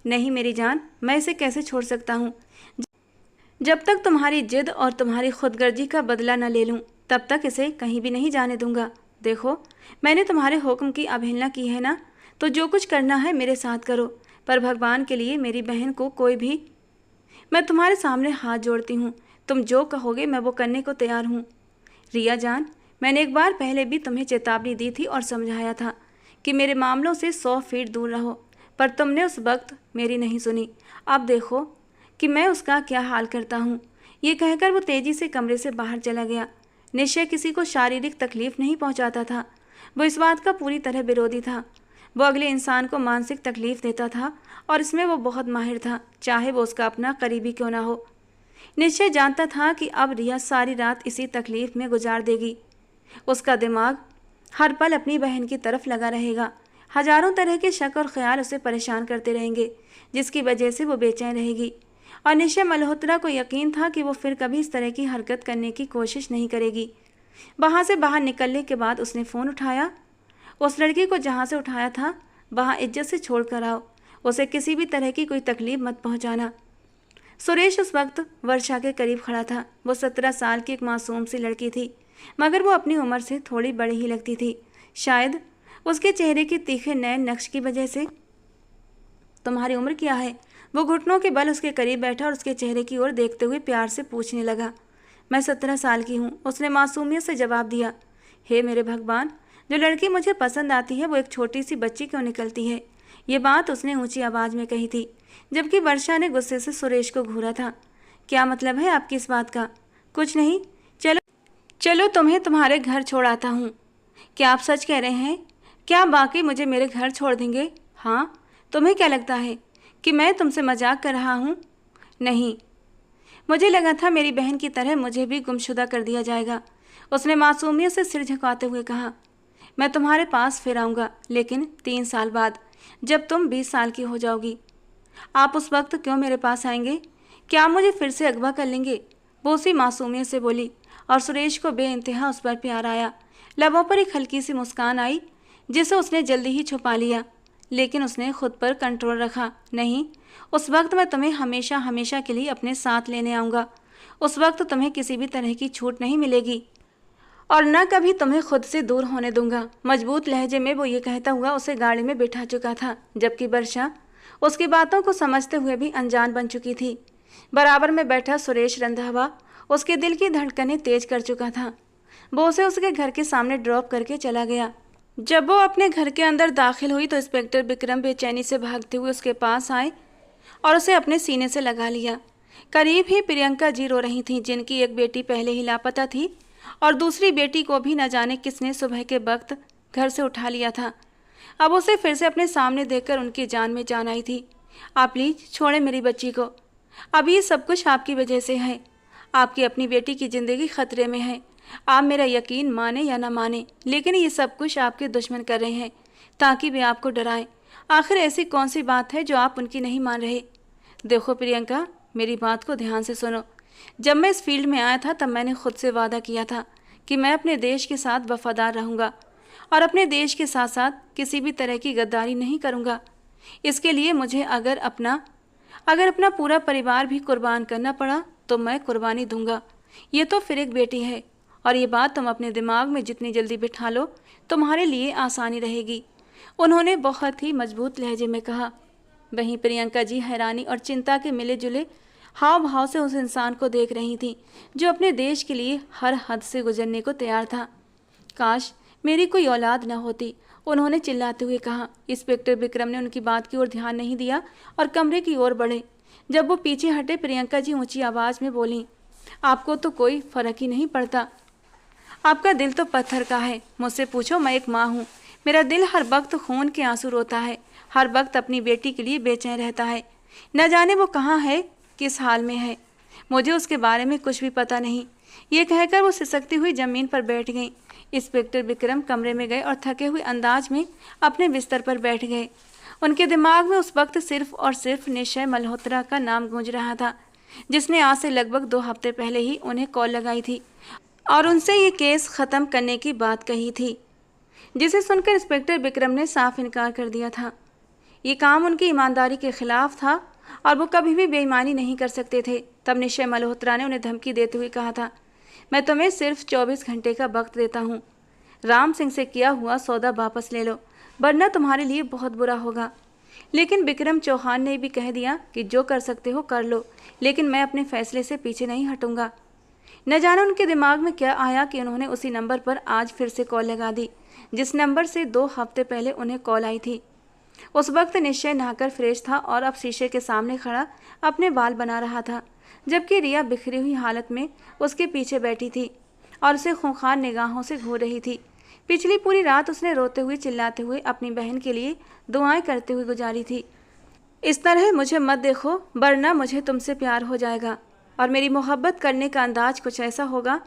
नहीं मेरी जान, मैं इसे कैसे छोड़ सकता हूँ? जब तक तुम्हारी जिद और तुम्हारी खुदगर्जी का बदला न ले लूँ तब तक इसे कहीं भी नहीं जाने दूंगा। देखो, मैंने तुम्हारे हुक्म की अवहेलना की है ना, तो जो कुछ करना है मेरे साथ करो, पर भगवान के लिए मेरी बहन को कोई भी। मैं तुम्हारे सामने हाथ जोड़ती हूँ। तुम जो कहोगे मैं वो करने को तैयार हूँ। रिया जान, मैंने एक बार पहले भी तुम्हें चेतावनी दी थी और समझाया था कि मेरे मामलों से 100 फीट दूर रहो, पर तुमने उस वक्त मेरी नहीं सुनी। अब देखो कि मैं उसका क्या हाल करता हूँ। ये कहकर वो तेज़ी से कमरे से बाहर चला गया। निश्चय किसी को शारीरिक तकलीफ नहीं पहुँचाता था। वो इस बात का पूरी तरह विरोधी था। वो अगले इंसान को मानसिक तकलीफ देता था और इसमें वो बहुत माहिर था, चाहे वो उसका अपना करीबी क्यों ना हो। निश्चय जानता था कि अब रिया सारी रात इसी तकलीफ में गुजार देगी। उसका दिमाग हर पल अपनी बहन की तरफ लगा रहेगा। हजारों तरह के शक और ख्याल उसे परेशान करते रहेंगे जिसकी वजह से वो बेचैन रहेगी। और निश्चय मल्होत्रा को यकीन था कि वो फिर कभी इस तरह की हरकत करने की कोशिश नहीं करेगी। वहाँ से बाहर निकलने के बाद उसने फ़ोन उठाया। उस लड़की को जहाँ से उठाया था वहाँ इज्जत से छोड़ कर आओ। उसे किसी भी तरह की कोई तकलीफ मत पहुँचाना। सुरेश उस वक्त वर्षा के करीब खड़ा था। वो 17 साल की एक मासूम सी लड़की थी, मगर वो अपनी उम्र से थोड़ी बड़ी ही लगती थी, शायद उसके चेहरे के तीखे नए नक्श की वजह से। तुम्हारी उम्र क्या है? वो घुटनों के बल उसके करीब बैठा और उसके चेहरे की ओर देखते हुए प्यार से पूछने लगा। मैं 17 साल की हूँ, उसने मासूमियत से जवाब दिया। हे मेरे भगवान, जो लड़की मुझे पसंद आती है वो एक छोटी सी बच्ची क्यों निकलती है? ये बात उसने ऊंची आवाज़ में कही थी, जबकि वर्षा ने गुस्से से सुरेश को घूरा था। क्या मतलब है आपकी इस बात का? कुछ नहीं, चलो चलो तुम्हें तुम्हारे घर छोड़ आता हूँ। क्या आप सच कह रहे हैं? क्या आप वाकई मुझे मेरे घर छोड़ देंगे? हाँ, तुम्हें क्या लगता है कि मैं तुमसे मजाक कर रहा हूँ? नहीं, मुझे लगा था मेरी बहन की तरह मुझे भी गुमशुदा कर दिया जाएगा। उसने मासूमियत से सिर झुकाते हुए कहा। मैं तुम्हारे पास फिर आऊँगा, लेकिन 3 साल बाद, जब तुम 20 साल की हो जाओगी। आप उस वक्त क्यों मेरे पास आएंगे? क्या आप मुझे फिर से अगवा कर लेंगे? वो उसी मासूमियत से बोली और सुरेश को बेइंतहा उस पर प्यार आया। लबों पर एक हल्की सी मुस्कान आई जिसे उसने जल्दी ही छुपा लिया, लेकिन उसने खुद पर कंट्रोल रखा। नहीं, उस वक्त मैं तुम्हें हमेशा हमेशा के लिए अपने साथ लेने आऊँगा। उस वक्त तुम्हें किसी भी तरह की छूट नहीं मिलेगी और न कभी तुम्हें खुद से दूर होने दूंगा। मजबूत लहजे में वो ये कहता हुआ उसे गाड़ी में बिठा चुका था, जबकि वर्षा उसकी बातों को समझते हुए भी अनजान बन चुकी थी। बराबर में बैठा सुरेश रंधावा उसके दिल की धड़कनें तेज कर चुका था। वो उसे उसके घर के सामने ड्रॉप करके चला गया। जब वो अपने घर के अंदर दाखिल हुई तो इंस्पेक्टर विक्रम बेचैनी से भागते हुए उसके पास आए और उसे अपने सीने से लगा लिया। करीब ही प्रियंका जी रो रही थीं, जिनकी एक बेटी पहले ही लापता थी और दूसरी बेटी को भी न जाने किसने सुबह के वक्त घर से उठा लिया था। अब उसे फिर से अपने सामने देखकर उनकी जान में जान आई थी। आप प्लीज छोड़े मेरी बच्ची को, अब ये सब कुछ आपकी वजह से है। आपकी अपनी बेटी की ज़िंदगी खतरे में है। आप मेरा यकीन माने या ना माने, लेकिन ये सब कुछ आपके दुश्मन कर रहे हैं ताकि वे आपको डराएं। आखिर ऐसी कौन सी बात है जो आप उनकी नहीं मान रहे? देखो प्रियंका, मेरी बात को ध्यान से सुनो। जब मैं इस फील्ड में आया था तब मैंने खुद से वादा किया था कि मैं अपने देश के साथ वफादार रहूँगा और अपने देश के साथ साथ किसी भी तरह की गद्दारी नहीं करूँगा। इसके लिए मुझे अगर अपना पूरा परिवार भी कुर्बान करना पड़ा तो मैं कुर्बानी दूंगा। ये तो फिर एक बेटी है और ये बात तुम अपने दिमाग में जितनी जल्दी बिठा लो तुम्हारे लिए आसानी रहेगी, उन्होंने बहुत ही मजबूत लहजे में कहा। वहीं प्रियंका जी हैरानी और चिंता के मिले जुले हाव भाव से उस इंसान को देख रही थी जो अपने देश के लिए हर हद से गुजरने को तैयार था। काश मेरी कोई औलाद न होती, उन्होंने चिल्लाते हुए कहा। इंस्पेक्टर विक्रम ने उनकी बात की ओर ध्यान नहीं दिया और कमरे की ओर बढ़े। जब वो पीछे हटे प्रियंका जी ऊंची आवाज़ में बोली, आपको तो कोई फर्क ही नहीं पड़ता। आपका दिल तो पत्थर का है। मुझसे पूछो, मैं एक माँ हूँ। मेरा दिल हर वक्त खून के आंसू रोता है, हर वक्त अपनी बेटी के लिए बेचैन रहता है। न जाने वो कहाँ है, किस हाल में है, मुझे उसके बारे में कुछ भी पता नहीं। ये कहकर वो सिसकती हुई ज़मीन पर बैठ गई। इंस्पेक्टर विक्रम कमरे में गए और थके हुए अंदाज में अपने बिस्तर पर बैठ गए। उनके दिमाग में उस वक्त सिर्फ और सिर्फ निश्चय मल्होत्रा का नाम गूंज रहा था, जिसने आज से लगभग 2 हफ्ते पहले ही उन्हें कॉल लगाई थी और उनसे ये केस ख़त्म करने की बात कही थी, जिसे सुनकर इंस्पेक्टर विक्रम ने साफ इनकार कर दिया था। ये काम उनकी ईमानदारी के खिलाफ था और वो कभी भी बेईमानी नहीं कर सकते थे। तब निश्चय मल्होत्रा ने उन्हें धमकी देते हुए कहा था, मैं तुम्हें सिर्फ 24 घंटे का वक्त देता हूँ। राम सिंह से किया हुआ सौदा वापस ले लो, वरना तुम्हारे लिए बहुत बुरा होगा। लेकिन विक्रम चौहान ने भी कह दिया कि जो कर सकते हो कर लो, लेकिन मैं अपने फैसले से पीछे नहीं हटूंगा। न जाने उनके दिमाग में क्या आया कि उन्होंने उसी नंबर पर आज फिर से कॉल लगा दी जिस नंबर से 2 हफ्ते पहले उन्हें कॉल आई थी। उस वक्त निश्चय नहाकर फ्रेश था और अब शीशे के सामने खड़ा अपने बाल बना रहा था, जबकि रिया बिखरी हुई हालत में उसके पीछे बैठी थी और उसे खूंखार निगाहों से घूर रही थी। पिछली पूरी रात उसने रोते हुए चिल्लाते हुए अपनी बहन के लिए दुआएं करते हुए गुजारी थी। इस तरह मुझे मत देखो, वरना मुझे तुमसे प्यार हो जाएगा और मेरी मोहब्बत करने का अंदाज कुछ ऐसा होगा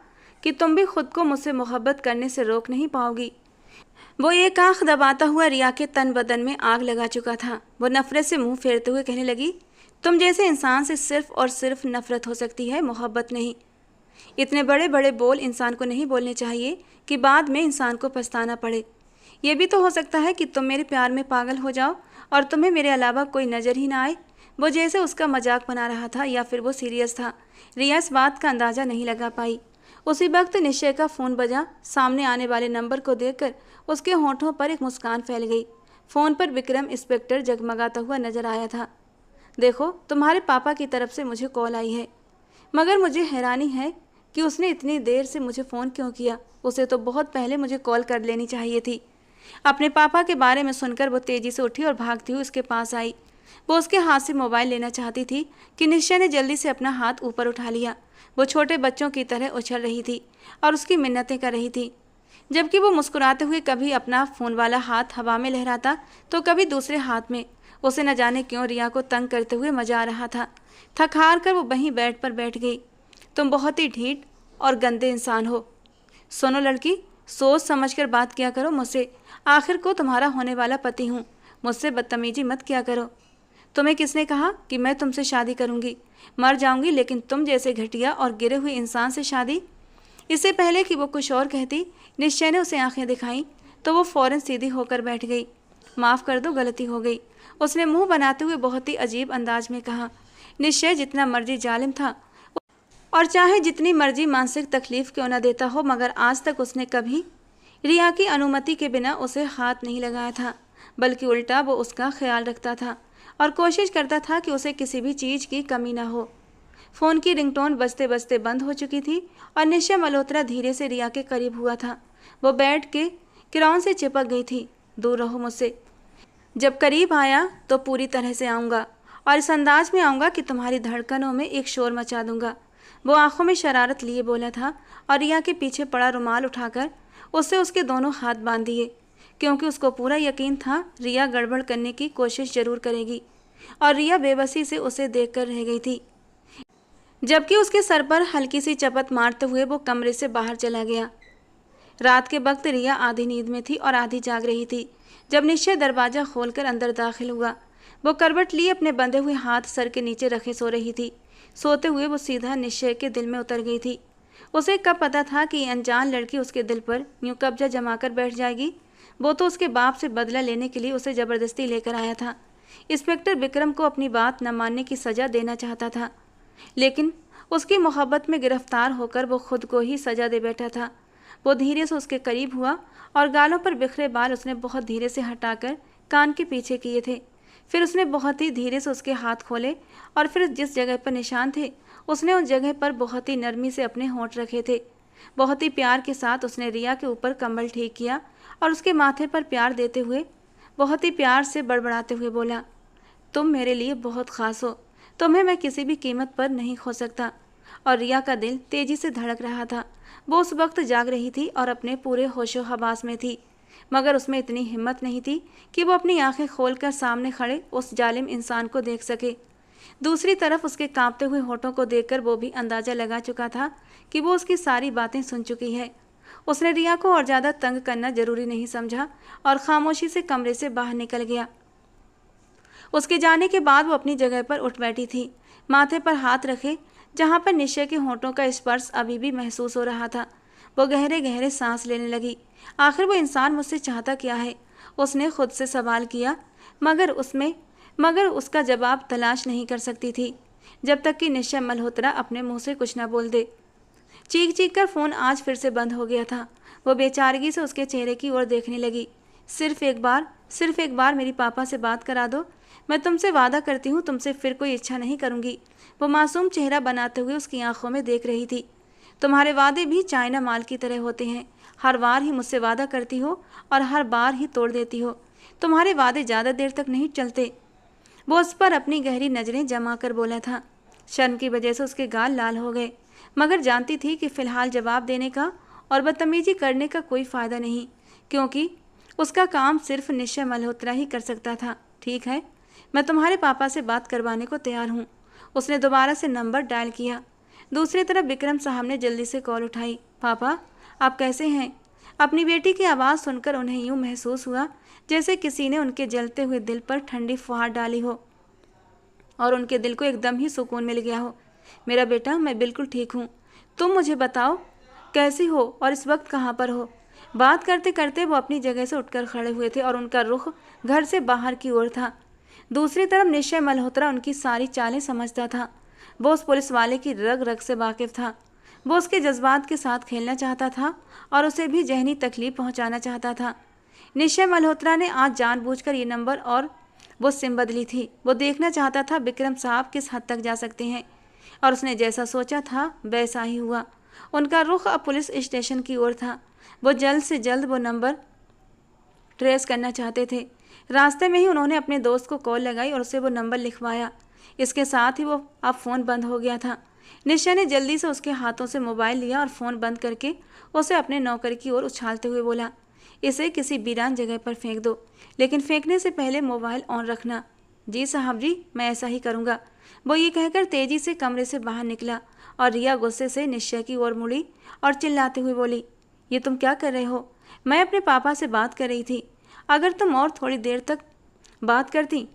कि तुम भी खुद को मुझसे मोहब्बत करने से रोक नहीं पाओगी। वो एक आंख दबाता हुआ रिया के तन बदन में आग लगा चुका था। वो नफरत से मुंह फेरते हुए कहने लगी, तुम जैसे इंसान से सिर्फ और सिर्फ नफरत हो सकती है, मोहब्बत नहीं। इतने बड़े बड़े बोल इंसान को नहीं बोलने चाहिए कि बाद में इंसान को पछताना पड़े। ये भी तो हो सकता है कि तुम मेरे प्यार में पागल हो जाओ और तुम्हें मेरे अलावा कोई नज़र ही ना आए। वो जैसे उसका मजाक बना रहा था या फिर वो सीरियस था, रिया इस बात का अंदाज़ा नहीं लगा पाई। उसी वक्त निश्चय का फ़ोन बजा। सामने आने वाले नंबर को देखकर उसके होंठों पर एक मुस्कान फैल गई। फ़ोन पर विक्रम इंस्पेक्टर जगमगाता हुआ नजर आया था। देखो, तुम्हारे पापा की तरफ से मुझे कॉल आई है, मगर मुझे हैरानी है कि उसने इतनी देर से मुझे फ़ोन क्यों किया। उसे तो बहुत पहले मुझे कॉल कर लेनी चाहिए थी। अपने पापा के बारे में सुनकर वो तेज़ी से उठी और भागती हुई उसके पास आई। वो उसके हाथ से मोबाइल लेना चाहती थी कि निश्चय ने जल्दी से अपना हाथ ऊपर उठा लिया। वो छोटे बच्चों की तरह उछल रही थी और उसकी मिन्नतें कर रही थी, जबकि वो मुस्कुराते हुए कभी अपना फ़ोन वाला हाथ हवा में लहराता तो कभी दूसरे हाथ में। उसे न जाने क्यों रिया को तंग करते हुए मजा आ रहा था। थक हार कर वो वहीं बेड पर बैठ गई। तुम बहुत ही ढीठ और गंदे इंसान हो। सुनो लड़की, सोच समझ कर बात किया करो मुझसे। आखिर को तुम्हारा होने वाला पति हूँ, मुझसे बदतमीजी मत किया करो। तुम्हें किसने कहा कि मैं तुमसे शादी करूँगी? मर जाऊँगी, लेकिन तुम जैसे घटिया और गिरे हुए इंसान से शादी। इससे पहले कि वो कुछ और कहती, निश्चय ने उसे आंखें दिखाई तो वो फ़ौरन सीधी होकर बैठ गई। माफ़ कर दो, गलती हो गई, उसने मुंह बनाते हुए बहुत ही अजीब अंदाज में कहा। निश्चय जितना मर्जी जालिम था और चाहे जितनी मर्जी मानसिक तकलीफ़ क्यों न देता हो, मगर आज तक उसने कभी रिया की अनुमति के बिना उसे हाथ नहीं लगाया था, बल्कि उल्टा वो उसका ख्याल रखता था और कोशिश करता था कि उसे किसी भी चीज़ की कमी ना हो। फ़ोन की रिंगटोन बजते बजते बंद हो चुकी थी और निश्चय मल्होत्रा धीरे से रिया के करीब हुआ था। वो बैठ के किरौन से चिपक गई थी। दूर रहो मुझसे। जब करीब आया तो पूरी तरह से आऊँगा और इस अंदाज में आऊँगा कि तुम्हारी धड़कनों में एक शोर मचा दूंगा। वो आंखों में शरारत लिए बोला था और रिया के पीछे पड़ा रुमाल उठाकर उससे उसके दोनों हाथ बांध दिए, क्योंकि उसको पूरा यकीन था रिया गड़बड़ करने की कोशिश जरूर करेगी। और रिया बेबसी से उसे देखकर रह गई थी, जबकि उसके सर पर हल्की सी चपत मारते हुए वो कमरे से बाहर चला गया। रात के वक्त रिया आधी नींद में थी और आधी जाग रही थी जब निश्चय दरवाज़ा खोलकर अंदर दाखिल हुआ। वो करवट लिए अपने बंधे हुए हाथ सर के नीचे रखे सो रही थी। सोते हुए वो सीधा निश्चय के दिल में उतर गई थी। उसे कब पता था कि अनजान लड़की उसके दिल पर यूं कब्जा जमाकर बैठ जाएगी। वो तो उसके बाप से बदला लेने के लिए उसे ज़बरदस्ती लेकर आया था। इंस्पेक्टर विक्रम को अपनी बात न मानने की सज़ा देना चाहता था, लेकिन उसकी मोहब्बत में गिरफ्तार होकर वो खुद को ही सज़ा दे बैठा था। वो धीरे से उसके करीब हुआ और गालों पर बिखरे बाल उसने बहुत धीरे से हटाकर कान के पीछे किए थे। फिर उसने बहुत ही धीरे से उसके हाथ खोले और फिर जिस जगह पर निशान थे उसने उस जगह पर बहुत ही नरमी से अपने होंठ रखे थे। बहुत ही प्यार के साथ उसने रिया के ऊपर कंबल ठीक किया और उसके माथे पर प्यार देते हुए बहुत ही प्यार से बड़बड़ाते हुए बोला, तुम मेरे लिए बहुत ख़ास हो, तुम्हें मैं किसी भी कीमत पर नहीं खो सकता। और रिया का दिल तेजी से धड़क रहा था। वो उस वक्त जाग रही थी और अपने पूरे होशो हवास में थी, मगर उसमें इतनी हिम्मत नहीं थी कि वो अपनी आंखें खोलकर सामने खड़े उस जालिम इंसान को देख सके। दूसरी तरफ उसके कांपते हुए होठों को देखकर वो भी अंदाज़ा लगा चुका था कि वो उसकी सारी बातें सुन चुकी है। उसने रिया को और ज़्यादा तंग करना जरूरी नहीं समझा और खामोशी से कमरे से बाहर निकल गया। उसके जाने के बाद वो अपनी जगह पर उठ बैठी थी, माथे पर हाथ रखे, जहाँ पर निश्चय के होठों का स्पर्श अभी भी महसूस हो रहा था। वो गहरे गहरे सांस लेने लगी। आखिर वो इंसान मुझसे चाहता क्या है, उसने खुद से सवाल किया, मगर उसका जवाब तलाश नहीं कर सकती थी जब तक कि निश्चय मल्होत्रा अपने मुंह से कुछ न बोल दे। चीख चीख कर फ़ोन आज फिर से बंद हो गया था। वो बेचारगी से उसके चेहरे की ओर देखने लगी। सिर्फ एक बार मेरी पापा से बात करा दो, मैं तुमसे वादा करती हूँ तुमसे फिर कोई इच्छा नहीं करूँगी। वो मासूम चेहरा बनाते हुए उसकी आंखों में देख रही थी। तुम्हारे वादे भी चाइना माल की तरह होते हैं, हर बार ही मुझसे वादा करती हो और हर बार ही तोड़ देती हो। तुम्हारे वादे ज़्यादा देर तक नहीं चलते। वो उस पर अपनी गहरी नज़रें जमा कर बोला था। शर्म की वजह से उसके गाल लाल हो गए, मगर जानती थी कि फ़िलहाल जवाब देने का और बदतमीजी करने का कोई फ़ायदा नहीं, क्योंकि उसका काम सिर्फ निश्चय मल्होत्रा ही कर सकता था। ठीक है, मैं तुम्हारे पापा से बात करवाने को तैयार हूँ। उसने दोबारा से नंबर डायल किया। दूसरी तरफ विक्रम साहब ने जल्दी से कॉल उठाई। पापा, आप कैसे हैं? अपनी बेटी की आवाज़ सुनकर उन्हें यूँ महसूस हुआ जैसे किसी ने उनके जलते हुए दिल पर ठंडी फुहार डाली हो और उनके दिल को एकदम ही सुकून मिल गया हो। मेरा बेटा, मैं बिल्कुल ठीक हूँ। तुम मुझे बताओ कैसी हो और इस वक्त कहाँ पर हो? बात करते करते वो अपनी जगह से उठकर खड़े हुए थे और उनका रुख घर से बाहर की ओर था। दूसरी तरफ निश्चय मल्होत्रा उनकी सारी चालें समझता था। वो उस पुलिस वाले की रग रग से वाकिफ था। वो उसके जज्बात के साथ खेलना चाहता था और उसे भी जहनी तकलीफ पहुंचाना चाहता था। निश्चय मल्होत्रा ने आज जानबूझकर ये नंबर और वो सिम बदली थी। वो देखना चाहता था विक्रम साहब किस हद तक जा सकते हैं, और उसने जैसा सोचा था वैसा ही हुआ। उनका रुख अब पुलिस स्टेशन की ओर था। वो जल्द से जल्द वो नंबर ट्रेस करना चाहते थे। रास्ते में ही उन्होंने अपने दोस्त को कॉल लगाई और उसे वो नंबर लिखवाया। इसके साथ ही वो अब फ़ोन बंद हो गया था। निश्चय ने जल्दी से उसके हाथों से मोबाइल लिया और फ़ोन बंद करके उसे अपने नौकर की ओर उछालते हुए बोला, इसे किसी वीरान जगह पर फेंक दो, लेकिन फेंकने से पहले मोबाइल ऑन रखना। जी साहब जी, मैं ऐसा ही करूँगा। वो ये कहकर तेज़ी से कमरे से बाहर निकला और रिया गुस्से से निश्चय की ओर मुड़ी और चिल्लाते हुए बोली, ये तुम क्या कर रहे हो? मैं अपने पापा से बात कर रही थी। अगर तुम और थोड़ी देर तक बात करती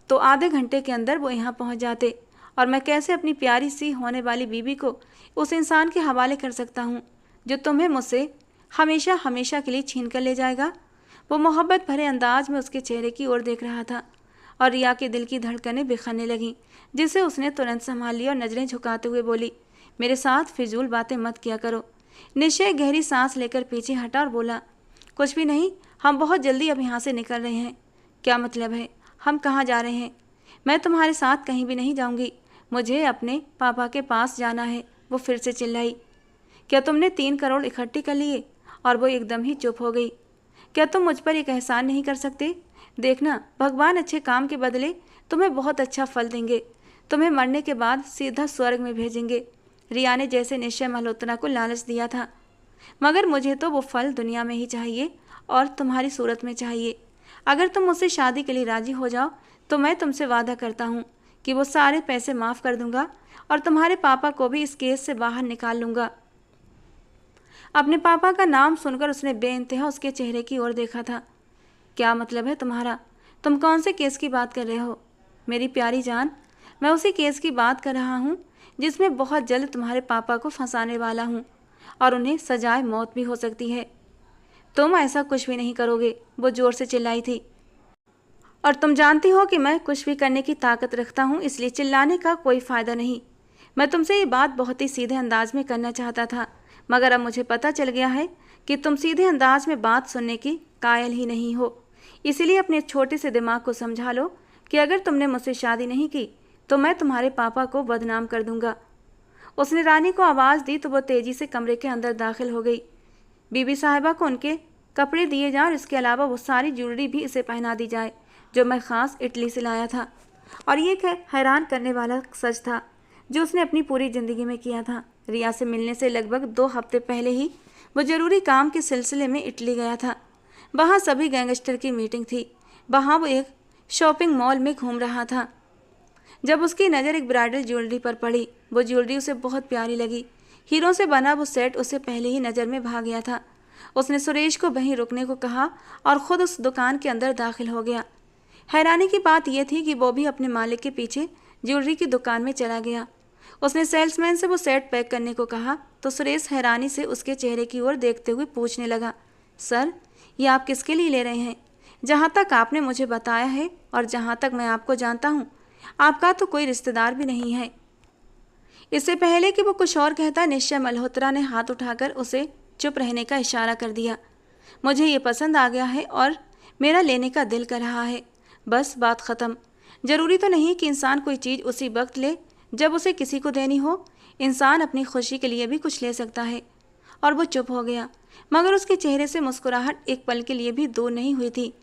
तो आधे घंटे के अंदर वो यहाँ पहुँच जाते, और मैं कैसे अपनी प्यारी सी होने वाली बीबी को उस इंसान के हवाले कर सकता हूँ जो तुम्हें मुझसे हमेशा हमेशा के लिए छीन कर ले जाएगा। वो मोहब्बत भरे अंदाज में उसके चेहरे की ओर देख रहा था और रिया के दिल की धड़कनें बिखरने लगीं, जिसे उसने तुरंत संभाल लिया और नज़रें झुकाते हुए बोली, मेरे साथ फिजूल बातें मत किया करो। निश्चय गहरी सांस लेकर पीछे हटा और बोला, कुछ भी नहीं, हम बहुत जल्दी अब यहाँ से निकल रहे हैं। क्या मतलब है? हम कहाँ जा रहे हैं? मैं तुम्हारे साथ कहीं भी नहीं जाऊँगी, मुझे अपने पापा के पास जाना है। वो फिर से चिल्लाई, क्या तुमने 3 करोड़ इकट्ठे कर लिए? और वो एकदम ही चुप हो गई। क्या तुम मुझ पर एक एहसान नहीं कर सकते? देखना, भगवान अच्छे काम के बदले तुम्हें बहुत अच्छा फल देंगे। तुम्हें मरने के बाद सीधा स्वर्ग में भेजेंगे। रिया ने जैसे निश्चय मल्होत्रा को लालच दिया था। मगर मुझे तो वो फल दुनिया में ही चाहिए और तुम्हारी सूरत में चाहिए। अगर तुम मुझसे शादी के लिए राजी हो जाओ तो मैं तुमसे वादा करता हूँ कि वो सारे पैसे माफ़ कर दूंगा और तुम्हारे पापा को भी इस केस से बाहर निकाल लूँगा। अपने पापा का नाम सुनकर उसने बेइंतहा उसके चेहरे की ओर देखा था। क्या मतलब है तुम्हारा? तुम कौन से केस की बात कर रहे हो? मेरी प्यारी जान, मैं उसी केस की बात कर रहा हूँ जिसमें बहुत जल्द तुम्हारे पापा को फंसाने वाला हूँ और उन्हें सजाए मौत भी हो सकती है। तुम ऐसा कुछ भी नहीं करोगे, वो जोर से चिल्लाई थी। और तुम जानती हो कि मैं कुछ भी करने की ताकत रखता हूँ, इसलिए चिल्लाने का कोई फ़ायदा नहीं। मैं तुमसे ये बात बहुत ही सीधे अंदाज में करना चाहता था, मगर अब मुझे पता चल गया है कि तुम सीधे अंदाज में बात सुनने की कायल ही नहीं हो। इसीलिए अपने छोटे से दिमाग को समझा लो कि अगर तुमने मुझसे शादी नहीं की तो मैं तुम्हारे पापा को बदनाम कर दूंगा। उसने रानी को आवाज़ दी तो वो तेज़ी से कमरे के अंदर दाखिल हो गई। बीबी साहिबा को उनके कपड़े दिए जाए और इसके अलावा वो सारी ज्वेलरी भी इसे पहना दी जाए जो मैं ख़ास इटली से लाया था। और ये हैरान करने वाला सच था जो उसने अपनी पूरी ज़िंदगी में किया था। रिया से मिलने से लगभग 2 हफ्ते पहले ही वो ज़रूरी काम के सिलसिले में इटली गया था। वहाँ सभी गैंगस्टर की मीटिंग थी। वहाँ वो एक शॉपिंग मॉल में घूम रहा था जब उसकी नज़र एक ब्राइडल ज्वेलरी पर पड़ी। वो ज्वेलरी उसे बहुत प्यारी लगी। हीरों से बना वो सेट उसे पहले ही नज़र में भा गया था। उसने सुरेश को वहीं रुकने को कहा और ख़ुद उस दुकान के अंदर दाखिल हो गया। हैरानी की बात यह थी कि वो भी अपने मालिक के पीछे ज्वेलरी की दुकान में चला गया। उसने सेल्समैन से वो सेट पैक करने को कहा तो सुरेश हैरानी से उसके चेहरे की ओर देखते हुए पूछने लगा, सर, ये आप किसके लिए ले रहे हैं? जहाँ तक आपने मुझे बताया है और जहाँ तक मैं आपको जानता हूँ, आपका तो कोई रिश्तेदार भी नहीं है। इससे पहले कि वो कुछ और कहता, निश्चय मल्होत्रा ने हाथ उठाकर उसे चुप रहने का इशारा कर दिया। मुझे ये पसंद आ गया है और मेरा लेने का दिल कर रहा है। बस बात ख़त्म। ज़रूरी तो नहीं कि इंसान कोई चीज़ उसी वक्त ले जब उसे किसी को देनी हो। इंसान अपनी खुशी के लिए भी कुछ ले सकता है। और वो चुप हो गया, मगर उसके चेहरे से मुस्कुराहट एक पल के लिए भी दूर नहीं हुई थी।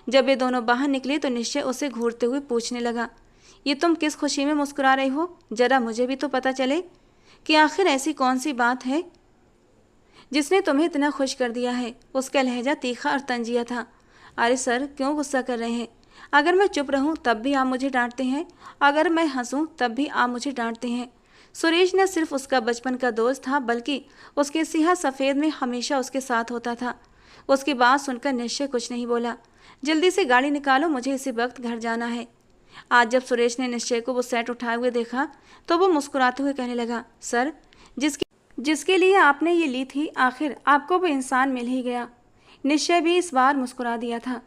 जब ये दोनों बाहर निकले तो निश्चय उसे घूरते हुए पूछने लगा, ये तुम किस खुशी में मुस्कुरा रही हो? ज़रा मुझे भी तो पता चले कि आखिर ऐसी कौन सी बात है जिसने तुम्हें इतना खुश कर दिया है। उसका लहजा तीखा और तंजिया था। अरे सर, क्यों गुस्सा कर रहे हैं? अगर मैं चुप रहूं तब भी आप मुझे डांटते हैं, अगर मैं हंसूं तब भी आप मुझे डांटते हैं। सुरेश न सिर्फ उसका बचपन का दोस्त था बल्कि उसके सियाह सफ़ेद में हमेशा उसके साथ होता था। उसकी बात सुनकर निश्चय कुछ नहीं बोला। जल्दी से गाड़ी निकालो, मुझे इसी वक्त घर जाना है। आज जब सुरेश ने निश्चय को वो सेट उठाए हुए देखा तो वो मुस्कुराते हुए कहने लगा, सर, जिसके लिए आपने ये ली थी, आखिर आपको वो इंसान मिल ही गया। निश्चय भी इस बार मुस्कुरा दिया था।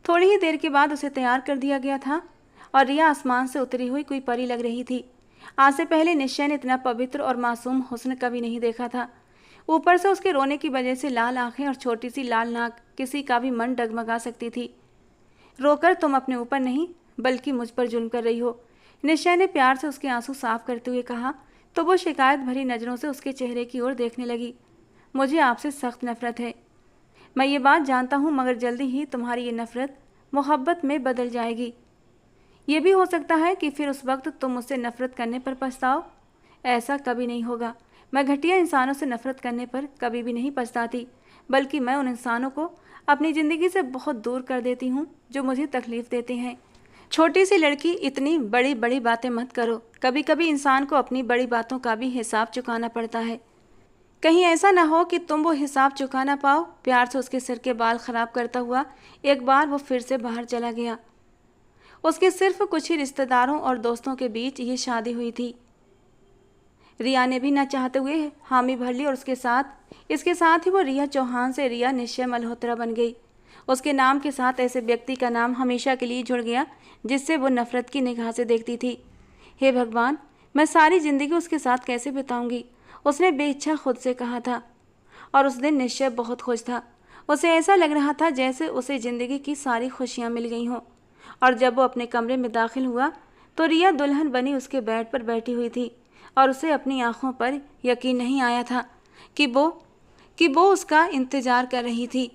थोड़ी ही देर के बाद उसे तैयार कर दिया गया था और रिया आसमान से उतरी हुई कोई परी लग रही थी। आज से पहले निश्चय ने इतना पवित्र और मासूम हुस्न कभी नहीं देखा था। ऊपर से उसके रोने की वजह से लाल आंखें और छोटी सी लाल नाक किसी का भी मन डगमगा सकती थी। रोकर तुम अपने ऊपर नहीं बल्कि मुझ पर जुल्म कर रही हो, निश्चय ने प्यार से उसके आंसू साफ करते हुए कहा तो वो शिकायत भरी नज़रों से उसके चेहरे की ओर देखने लगी। मुझे आपसे सख्त नफरत है, मैं ये बात जानता हूँ, मगर जल्दी ही तुम्हारी ये नफ़रत मोहब्बत में बदल जाएगी। ये भी हो सकता है कि फिर उस वक्त तुम मुझसे नफ़रत करने पर पछताओ। ऐसा कभी नहीं होगा। मैं घटिया इंसानों से नफ़रत करने पर कभी भी नहीं पछताती, बल्कि मैं उन इंसानों को अपनी ज़िंदगी से बहुत दूर कर देती हूँ जो मुझे तकलीफ़ देते हैं। छोटी सी लड़की, इतनी बड़ी बड़ी बातें मत करो। कभी कभी इंसान को अपनी बड़ी बातों का भी हिसाब चुकाना पड़ता है। कहीं ऐसा ना हो कि तुम वो हिसाब चुका ना पाओ। प्यार से उसके सिर के बाल खराब करता हुआ एक बार वो फिर से बाहर चला गया। उसके सिर्फ कुछ ही रिश्तेदारों और दोस्तों के बीच ये शादी हुई थी। रिया ने भी न चाहते हुए हामी भर ली और इसके साथ ही वो रिया चौहान से रिया निश्चय मल्होत्रा बन गई। उसके नाम के साथ ऐसे व्यक्ति का नाम हमेशा के लिए जुड़ गया जिससे वो नफ़रत की निगाह से देखती थी। हे भगवान, मैं सारी ज़िंदगी उसके साथ कैसे बिताऊंगी, उसने बेइच्छा खुद से कहा था। और उस दिन निश्चय बहुत खुश था। उसे ऐसा लग रहा था जैसे उसे ज़िंदगी की सारी खुशियाँ मिल गई हों। और जब वो अपने कमरे में दाखिल हुआ तो रिया दुल्हन बनी उसके बेड पर बैठी हुई थी और उसे अपनी आंखों पर यकीन नहीं आया था कि वो उसका इंतज़ार कर रही थी।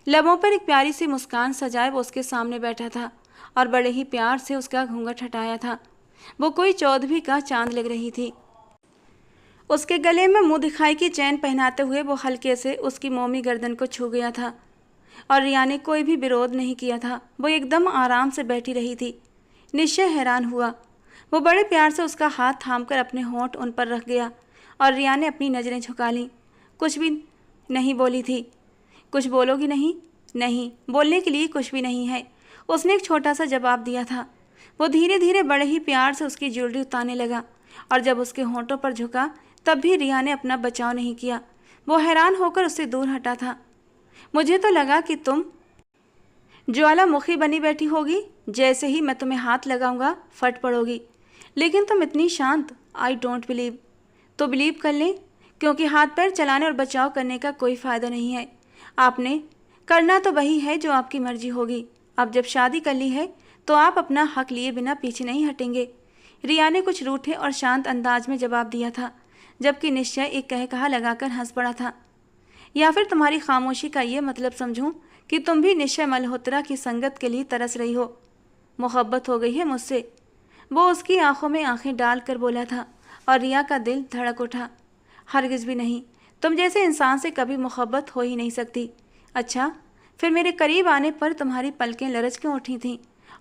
लबों पर एक प्यारी सी मुस्कान सजाए वो उसके सामने बैठा था और बड़े ही प्यार से उसका घूंघट हटाया था। वो कोई 14वीं का चांद लग रही थी। उसके गले में मुंह दिखाई की चैन पहनाते हुए वो हल्के से उसकी मोमी गर्दन को छू गया था और रिया ने कोई भी विरोध नहीं किया था। वो एकदम आराम से बैठी रही थी। निश्चय हैरान हुआ। वो बड़े प्यार से उसका हाथ थामकर अपने होंठ उन पर रख गया और रिया ने अपनी नज़रें झुका लीं। कुछ भी नहीं बोली थी। कुछ बोलोगी नहीं? नहीं, बोलने के लिए कुछ भी नहीं है, उसने एक छोटा सा जवाब दिया था। वो धीरे धीरे बड़े ही प्यार से उसकी ज्वेलरी उतारने लगा और जब उसके होंठों पर झुका तब भी रिया ने अपना बचाव नहीं किया। वो हैरान होकर उससे दूर हटा था। मुझे तो लगा कि तुम ज्वालामुखी बनी बैठी होगी, जैसे ही मैं तुम्हें हाथ लगाऊंगा फट पड़ोगी, लेकिन तुम इतनी शांत। I don't believe. तो बिलीव कर लें, क्योंकि हाथ पैर चलाने और बचाव करने का कोई फ़ायदा नहीं है। आपने करना तो वही है जो आपकी मर्जी होगी। अब जब शादी कर ली है तो आप अपना हक लिए बिना पीछे नहीं हटेंगे। रिया ने कुछ रूठे और शांत अंदाज में जवाब दिया था, जबकि निश्चय एक कहकहा लगाकर हंस पड़ा था। या फिर तुम्हारी खामोशी का ये मतलब समझूं कि तुम भी निश्चय मल्होत्रा की संगत के लिए तरस रही हो? मोहब्बत हो गई है मुझसे, वो उसकी आंखों में आंखें डालकर बोला था और रिया का दिल धड़क उठा। हरगिज भी नहीं, तुम जैसे इंसान से कभी मोहब्बत हो ही नहीं सकती। अच्छा, फिर मेरे करीब आने पर तुम्हारी पलकें लरज क्यों उठी थीं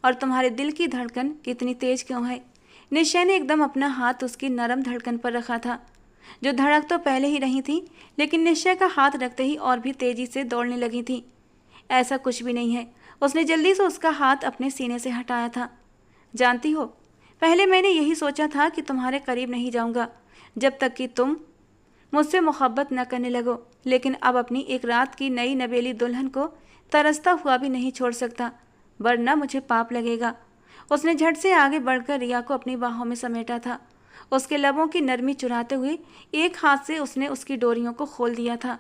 और तुम्हारे दिल की धड़कन इतनी तेज क्यों है? निश्चय ने एकदम अपना हाथ उसकी नरम धड़कन पर रखा था, जो धड़क तो पहले ही रही थी, लेकिन निश्चय का हाथ रखते ही और भी तेजी से दौड़ने लगी थी। ऐसा कुछ भी नहीं है, उसने जल्दी से उसका हाथ अपने सीने से हटाया था। जानती हो, पहले मैंने यही सोचा था कि तुम्हारे करीब नहीं जाऊंगा जब तक कि तुम मुझसे मोहब्बत न करने लगो, लेकिन अब अपनी एक रात की नई नवेली दुल्हन को तरसता हुआ भी नहीं छोड़ सकता, वरना मुझे पाप लगेगा। उसने झट से आगे बढ़कर रिया को अपनी बाहों में समेटा था। उसके लबों की नरमी चुराते हुए एक हाथ से उसने उसकी डोरियों को खोल दिया था।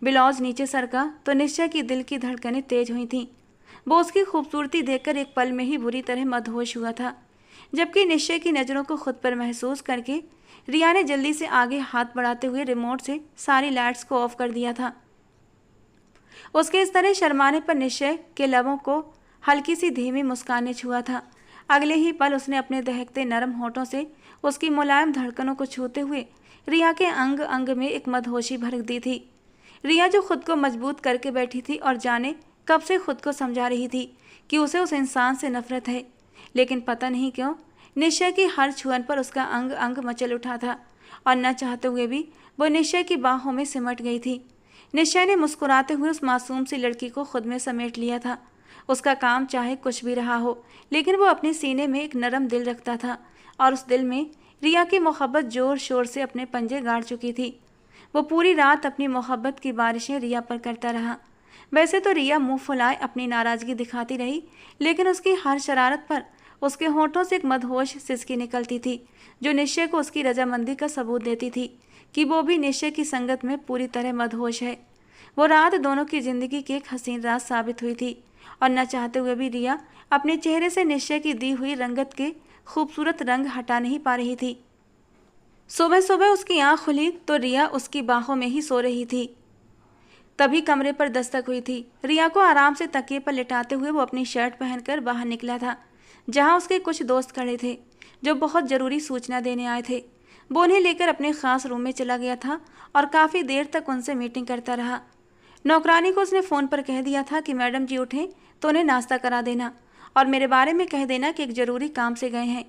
ब्लाउज नीचे सरका तो निश्चय की दिल की धड़कनें तेज हुई थीं। वो उसकी खूबसूरती देखकर एक पल में ही बुरी तरह मदहोश हुआ था, जबकि निश्चय की नज़रों को खुद पर महसूस करके रिया ने जल्दी से आगे हाथ बढ़ाते हुए रिमोट से सारी लाइट्स को ऑफ कर दिया था। उसके इस तरह शर्माने पर निश्चय के लबों को हल्की सी धीमी मुस्कान ने छुआ था। अगले ही पल उसने अपने दहकते नरम होठों से उसकी मुलायम धड़कनों को छूते हुए रिया के अंग अंग में एक मदहोशी भर दी थी। रिया जो खुद को मजबूत करके बैठी थी और जाने कब से खुद को समझा रही थी कि उसे उस इंसान से नफरत है, लेकिन पता नहीं क्यों निश्चय की हर छुअन पर उसका अंग अंग मचल उठा था और न चाहते हुए भी वो निश्चय की बाहों में सिमट गई थी। निश्चय ने मुस्कुराते हुए उस मासूम सी लड़की को खुद में समेट लिया था। उसका काम चाहे कुछ भी रहा हो, लेकिन वो अपने सीने में एक नरम दिल रखता था और उस दिल में रिया की मोहब्बत जोर शोर से अपने पंजे गाड़ चुकी थी। वो पूरी रात अपनी मोहब्बत की बारिशें रिया पर करता रहा। वैसे तो रिया मुंह फुलाए अपनी नाराज़गी दिखाती रही, लेकिन उसकी हर शरारत पर उसके होठों से एक मदहोश सिसकी निकलती थी, जो निश्चय को उसकी रजामंदी का सबूत देती थी कि वो भी निश्चय की संगत में पूरी तरह मदहोश है। वो रात दोनों की ज़िंदगी की एक हसीन रात साबित हुई थी और न चाहते हुए भी रिया अपने चेहरे से निश्चय की दी हुई रंगत के खूबसूरत रंग हटा नहीं पा रही थी। सुबह सुबह उसकी आँख खुली तो रिया उसकी बाहों में ही सो रही थी। तभी कमरे पर दस्तक हुई थी। रिया को आराम से तकिए पर लिटाते हुए वो अपनी शर्ट पहनकर बाहर निकला था, जहाँ उसके कुछ दोस्त खड़े थे जो बहुत ज़रूरी सूचना देने आए थे। वो उन्हें लेकर अपने ख़ास रूम में चला गया था और काफ़ी देर तक उनसे मीटिंग करता रहा। नौकरानी को उसने फ़ोन पर कह दिया था कि मैडम जी उठें तो उन्हें नाश्ता करा देना और मेरे बारे में कह देना कि एक ज़रूरी काम से गए हैं।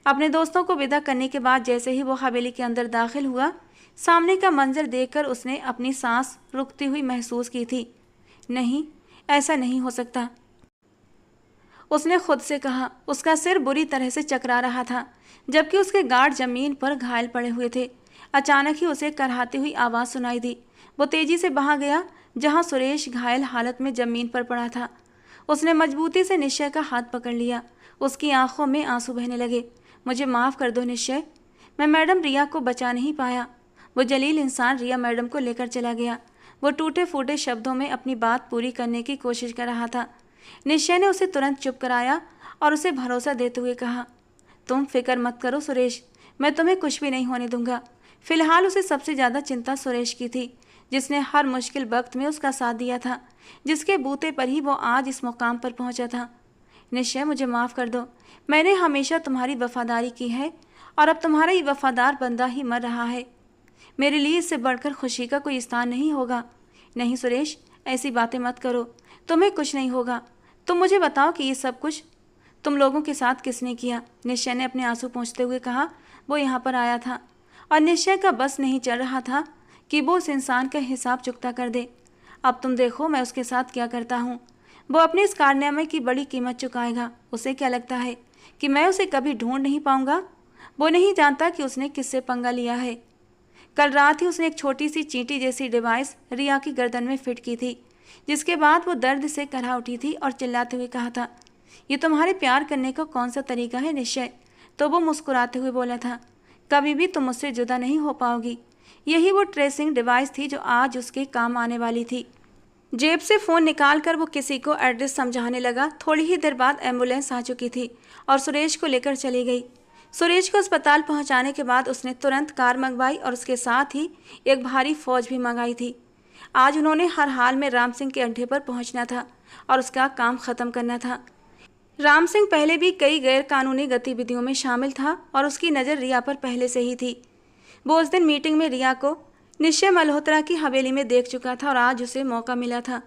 अपने दोस्तों को विदा करने के बाद जैसे ही वो हवेली के अंदर दाखिल हुआ, सामने का मंजर देखकर उसने अपनी सांस रुकती हुई महसूस की थी। नहीं, ऐसा नहीं हो सकता, उसने खुद से कहा। उसका सिर बुरी तरह से चकरा रहा था, जबकि उसके गार्ड जमीन पर घायल पड़े हुए थे। अचानक ही उसे कराहती हुई आवाज़ सुनाई दी। वो तेजी से वहाँ गया जहाँ सुरेश घायल हालत में जमीन पर पड़ा था। उसने मजबूती से निश्चय का हाथ पकड़ लिया। उसकी आंखों में आंसू बहने लगे। मुझे माफ़ कर दो निश्चय, मैं मैडम रिया को बचा नहीं पाया। वो जलील इंसान रिया मैडम को लेकर चला गया। वो टूटे फूटे शब्दों में अपनी बात पूरी करने की कोशिश कर रहा था। निश्चय ने उसे तुरंत चुप कराया और उसे भरोसा देते हुए कहा, तुम फिक्र मत करो सुरेश, मैं तुम्हें कुछ भी नहीं होने दूंगा। फिलहाल उसे सबसे ज़्यादा चिंता सुरेश की थी, जिसने हर मुश्किल वक्त में उसका साथ दिया था, जिसके बूते पर ही वो आज इस मुकाम पर पहुंचा था। निश्चय, मुझे माफ़ कर दो। मैंने हमेशा तुम्हारी वफादारी की है और अब तुम्हारा ये वफादार बंदा ही मर रहा है। मेरे लिए इससे बढ़कर खुशी का कोई स्थान नहीं होगा। नहीं सुरेश, ऐसी बातें मत करो, तुम्हें कुछ नहीं होगा। तुम मुझे बताओ कि ये सब कुछ तुम लोगों के साथ किसने किया? निश्चय ने अपने आंसू पोंछते हुए कहा। वो यहाँ पर आया था और निश्चय का बस नहीं चल रहा था कि वो उस इंसान का हिसाब चुकता कर दे। अब तुम देखो मैं उसके साथ क्या करता हूँ। वो अपने इस कारनामे की बड़ी कीमत चुकाएगा। उसे क्या लगता है कि मैं उसे कभी ढूंढ नहीं पाऊंगा? वो नहीं जानता कि उसने किससे पंगा लिया है। कल रात ही उसने एक छोटी सी चींटी जैसी डिवाइस रिया की गर्दन में फिट की थी, जिसके बाद वो दर्द से कराह उठी थी और चिल्लाते हुए कहा था, ये तुम्हारे प्यार करने का कौन सा तरीका है निश्चय? तो वो मुस्कुराते हुए बोला था, कभी भी तुम मुझसे जुदा नहीं हो पाओगी। यही वो ट्रेसिंग डिवाइस थी जो आज उसके काम आने वाली थी। जेब से फ़ोन निकालकर वो किसी को एड्रेस समझाने लगा। थोड़ी ही देर बाद एम्बुलेंस आ चुकी थी और सुरेश को लेकर चली गई। सुरेश को अस्पताल पहुंचाने के बाद उसने तुरंत कार मंगवाई और उसके साथ ही एक भारी फौज भी मंगाई थी। आज उन्होंने हर हाल में राम सिंह के अड्डे पर पहुंचना था और उसका काम ख़त्म करना था। राम सिंह पहले भी कई गैर कानूनी गतिविधियों में शामिल था और उसकी नज़र रिया पर पहले से ही थी। वो उस दिन मीटिंग में रिया को निश्चय मल्होत्रा की हवेली में देख चुका था और आज उसे मौका मिला था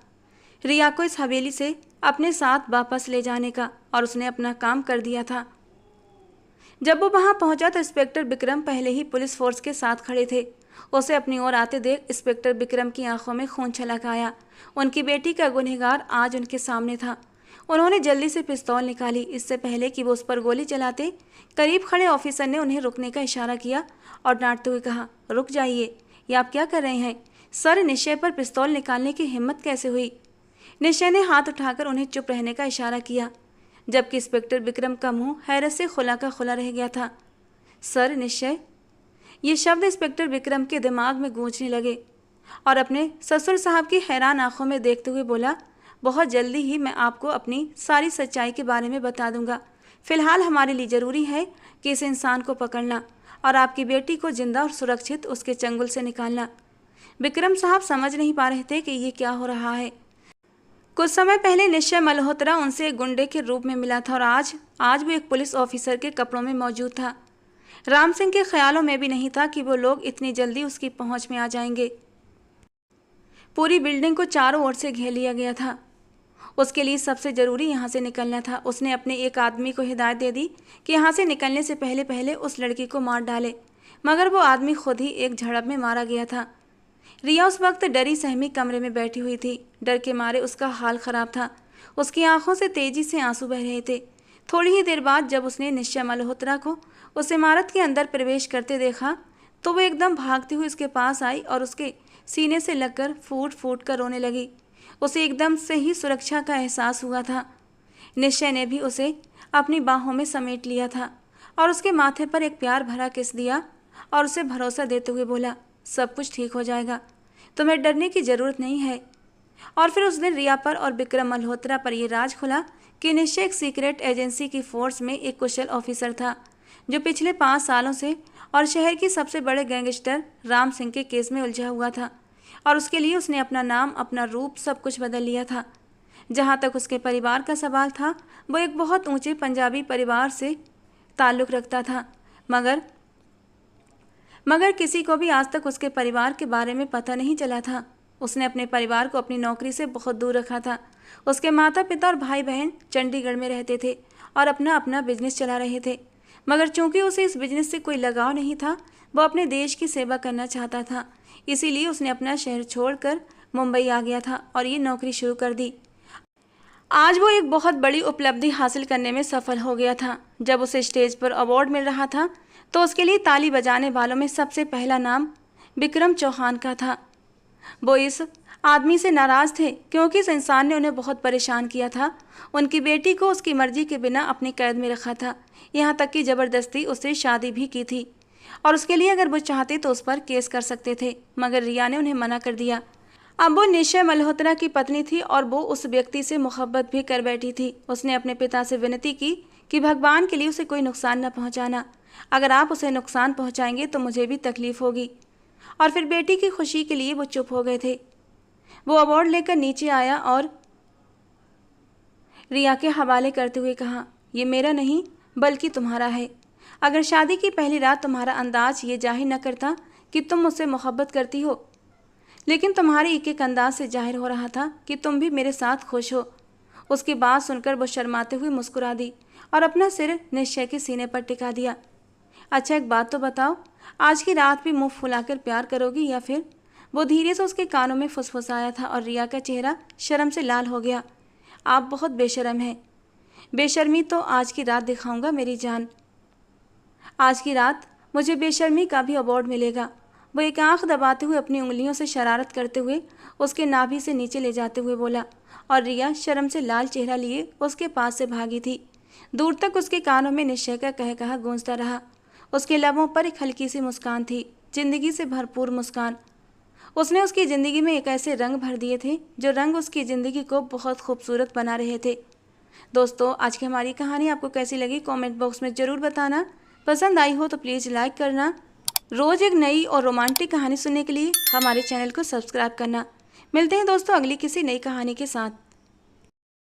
रिया को इस हवेली से अपने साथ वापस ले जाने का, और उसने अपना काम कर दिया था। जब वो वहां पहुंचा तो इंस्पेक्टर विक्रम पहले ही पुलिस फोर्स के साथ खड़े थे। उसे अपनी ओर आते देख इंस्पेक्टर विक्रम की आंखों में खून छलक आया। उनकी बेटी का गुनहगार आज उनके सामने था। उन्होंने जल्दी से पिस्तौल निकाली। इससे पहले कि वो उस पर गोली चलाते, करीब खड़े ऑफिसर ने उन्हें रुकने का इशारा किया और डांटते हुए कहा, रुक जाइए, ये आप क्या कर रहे हैं? सर, निश्चय पर पिस्तौल निकालने की हिम्मत कैसे हुई? निश्चय ने हाथ उठाकर उन्हें चुप रहने का इशारा किया, जबकि इंस्पेक्टर विक्रम का मुंह हैरत से खुला का खुला रह गया था। सर, निश्चय, ये शब्द इंस्पेक्टर विक्रम के दिमाग में गूंजने लगे और अपने ससुर साहब की हैरान आंखों में देखते हुए बोला, बहुत जल्दी ही मैं आपको अपनी सारी सच्चाई के बारे में बता दूंगा। फिलहाल हमारे लिए ज़रूरी है कि इस इंसान को पकड़ना और आपकी बेटी को जिंदा और सुरक्षित उसके चंगुल से निकालना। विक्रम साहब समझ नहीं पा रहे थे कि ये क्या हो रहा है। कुछ समय पहले निश्चय मल्होत्रा उनसे एक गुंडे के रूप में मिला था और आज वो एक पुलिस ऑफिसर के कपड़ों में मौजूद था। राम सिंह के ख्यालों में भी नहीं था कि वो लोग इतनी जल्दी उसकी पहुंच में आ जाएंगे। पूरी बिल्डिंग को चारों ओर से घेर लिया गया था। उसके लिए सबसे ज़रूरी यहाँ से निकलना था। उसने अपने एक आदमी को हिदायत दे दी कि यहाँ से निकलने से पहले पहले उस लड़की को मार डाले, मगर वो आदमी खुद ही एक झड़प में मारा गया था। रिया उस वक्त डरी सहमी कमरे में बैठी हुई थी। डर के मारे उसका हाल ख़राब था। उसकी आंखों से तेज़ी से आंसू बह रहे थे। थोड़ी ही देर बाद जब उसने निश्चय मल्होत्रा को उस इमारत के अंदर प्रवेश करते देखा तो वो एकदम भागती हुई उसके पास आई और उसके सीने से लगकर फूट फूट कर रोने लगी। उसे एकदम से ही सुरक्षा का एहसास हुआ था। निश्चय ने भी उसे अपनी बाहों में समेट लिया था और उसके माथे पर एक प्यार भरा किस दिया और उसे भरोसा देते हुए बोला, सब कुछ ठीक हो जाएगा, तुम्हें डरने की ज़रूरत नहीं है। और फिर उस दिन रिया पर और विक्रम मल्होत्रा पर यह राज खुला कि निश्चय एक सीक्रेट एजेंसी की फोर्स में एक कुशल ऑफिसर था, जो पिछले 5 सालों से और शहर की सबसे बड़े गैंगस्टर राम सिंह के केस में उलझा हुआ था। और उसके लिए उसने अपना नाम, अपना रूप, सब कुछ बदल लिया था। जहाँ तक उसके परिवार का सवाल था, वो एक बहुत ऊंचे पंजाबी परिवार से ताल्लुक़ रखता था, मगर किसी को भी आज तक उसके परिवार के बारे में पता नहीं चला था। उसने अपने परिवार को अपनी नौकरी से बहुत दूर रखा था। उसके माता पिता और भाई बहन चंडीगढ़ में रहते थे और अपना अपना बिजनेस चला रहे थे, मगर चूंकि उसे इस बिजनेस से कोई लगाव नहीं था, वो अपने देश की सेवा करना चाहता था। इसीलिए उसने अपना शहर छोड़कर मुंबई आ गया था और ये नौकरी शुरू कर दी। आज वो एक बहुत बड़ी उपलब्धि हासिल करने में सफल हो गया था। जब उसे स्टेज पर अवार्ड मिल रहा था तो उसके लिए ताली बजाने वालों में सबसे पहला नाम विक्रम चौहान का था। वो इस आदमी से नाराज़ थे क्योंकि इस इंसान ने उन्हें बहुत परेशान किया था। उनकी बेटी को उसकी मर्जी के बिना अपनी कैद में रखा था, यहाँ तक कि ज़बरदस्ती उससे शादी भी की थी और उसके लिए अगर वो चाहते तो उस पर केस कर सकते थे, मगर रिया ने उन्हें मना कर दिया। अब वो निश्चय मल्होत्रा की पत्नी थी और वो उस व्यक्ति से मोहब्बत भी कर बैठी थी। उसने अपने पिता से विनती की कि भगवान के लिए उसे कोई नुकसान न पहुंचाना। अगर आप उसे नुकसान पहुंचाएंगे तो मुझे भी तकलीफ़ होगी। और फिर बेटी की खुशी के लिए वो चुप हो गए थे। वो अवार्ड लेकर नीचे आया और रिया के हवाले करते हुए कहा, ये मेरा नहीं बल्कि तुम्हारा है। अगर शादी की पहली रात तुम्हारा अंदाज ये जाहिर न करता कि तुम मुझसे मोहब्बत करती हो, लेकिन तुम्हारे एक एक अंदाज से जाहिर हो रहा था कि तुम भी मेरे साथ खुश हो। उसकी बात सुनकर वो शर्माते हुए मुस्कुरा दी और अपना सिर निश्चय के सीने पर टिका दिया। अच्छा एक बात तो बताओ, आज की रात भी मुंह फुलाकर प्यार करोगी या फिर? वो धीरे से उसके कानों में फुसफुसाया था और रिया का चेहरा शर्म से लाल हो गया। आप बहुत बेशर्म हैं। बेशर्मी तो आज की रात दिखाऊंगा मेरी जान। आज की रात मुझे बेशर्मी का भी अवार्ड मिलेगा। वो एक आंख दबाते हुए अपनी उंगलियों से शरारत करते हुए उसके नाभि से नीचे ले जाते हुए बोला और रिया शर्म से लाल चेहरा लिए उसके पास से भागी थी। दूर तक उसके कानों में निश्चय का कहा गूंजता रहा। उसके लबों पर एक हल्की सी मुस्कान थी, जिंदगी से भरपूर मुस्कान। उसने उसकी ज़िंदगी में एक ऐसे रंग भर दिए थे जो रंग उसकी ज़िंदगी को बहुत खूबसूरत बना रहे थे। दोस्तों, आज की हमारी कहानी आपको कैसी लगी कमेंट बॉक्स में ज़रूर बताना। पसंद आई हो तो प्लीज़ लाइक करना। रोज़ एक नई और रोमांटिक कहानी सुनने के लिए हमारे चैनल को सब्सक्राइब करना। मिलते हैं दोस्तों अगली किसी नई कहानी के साथ।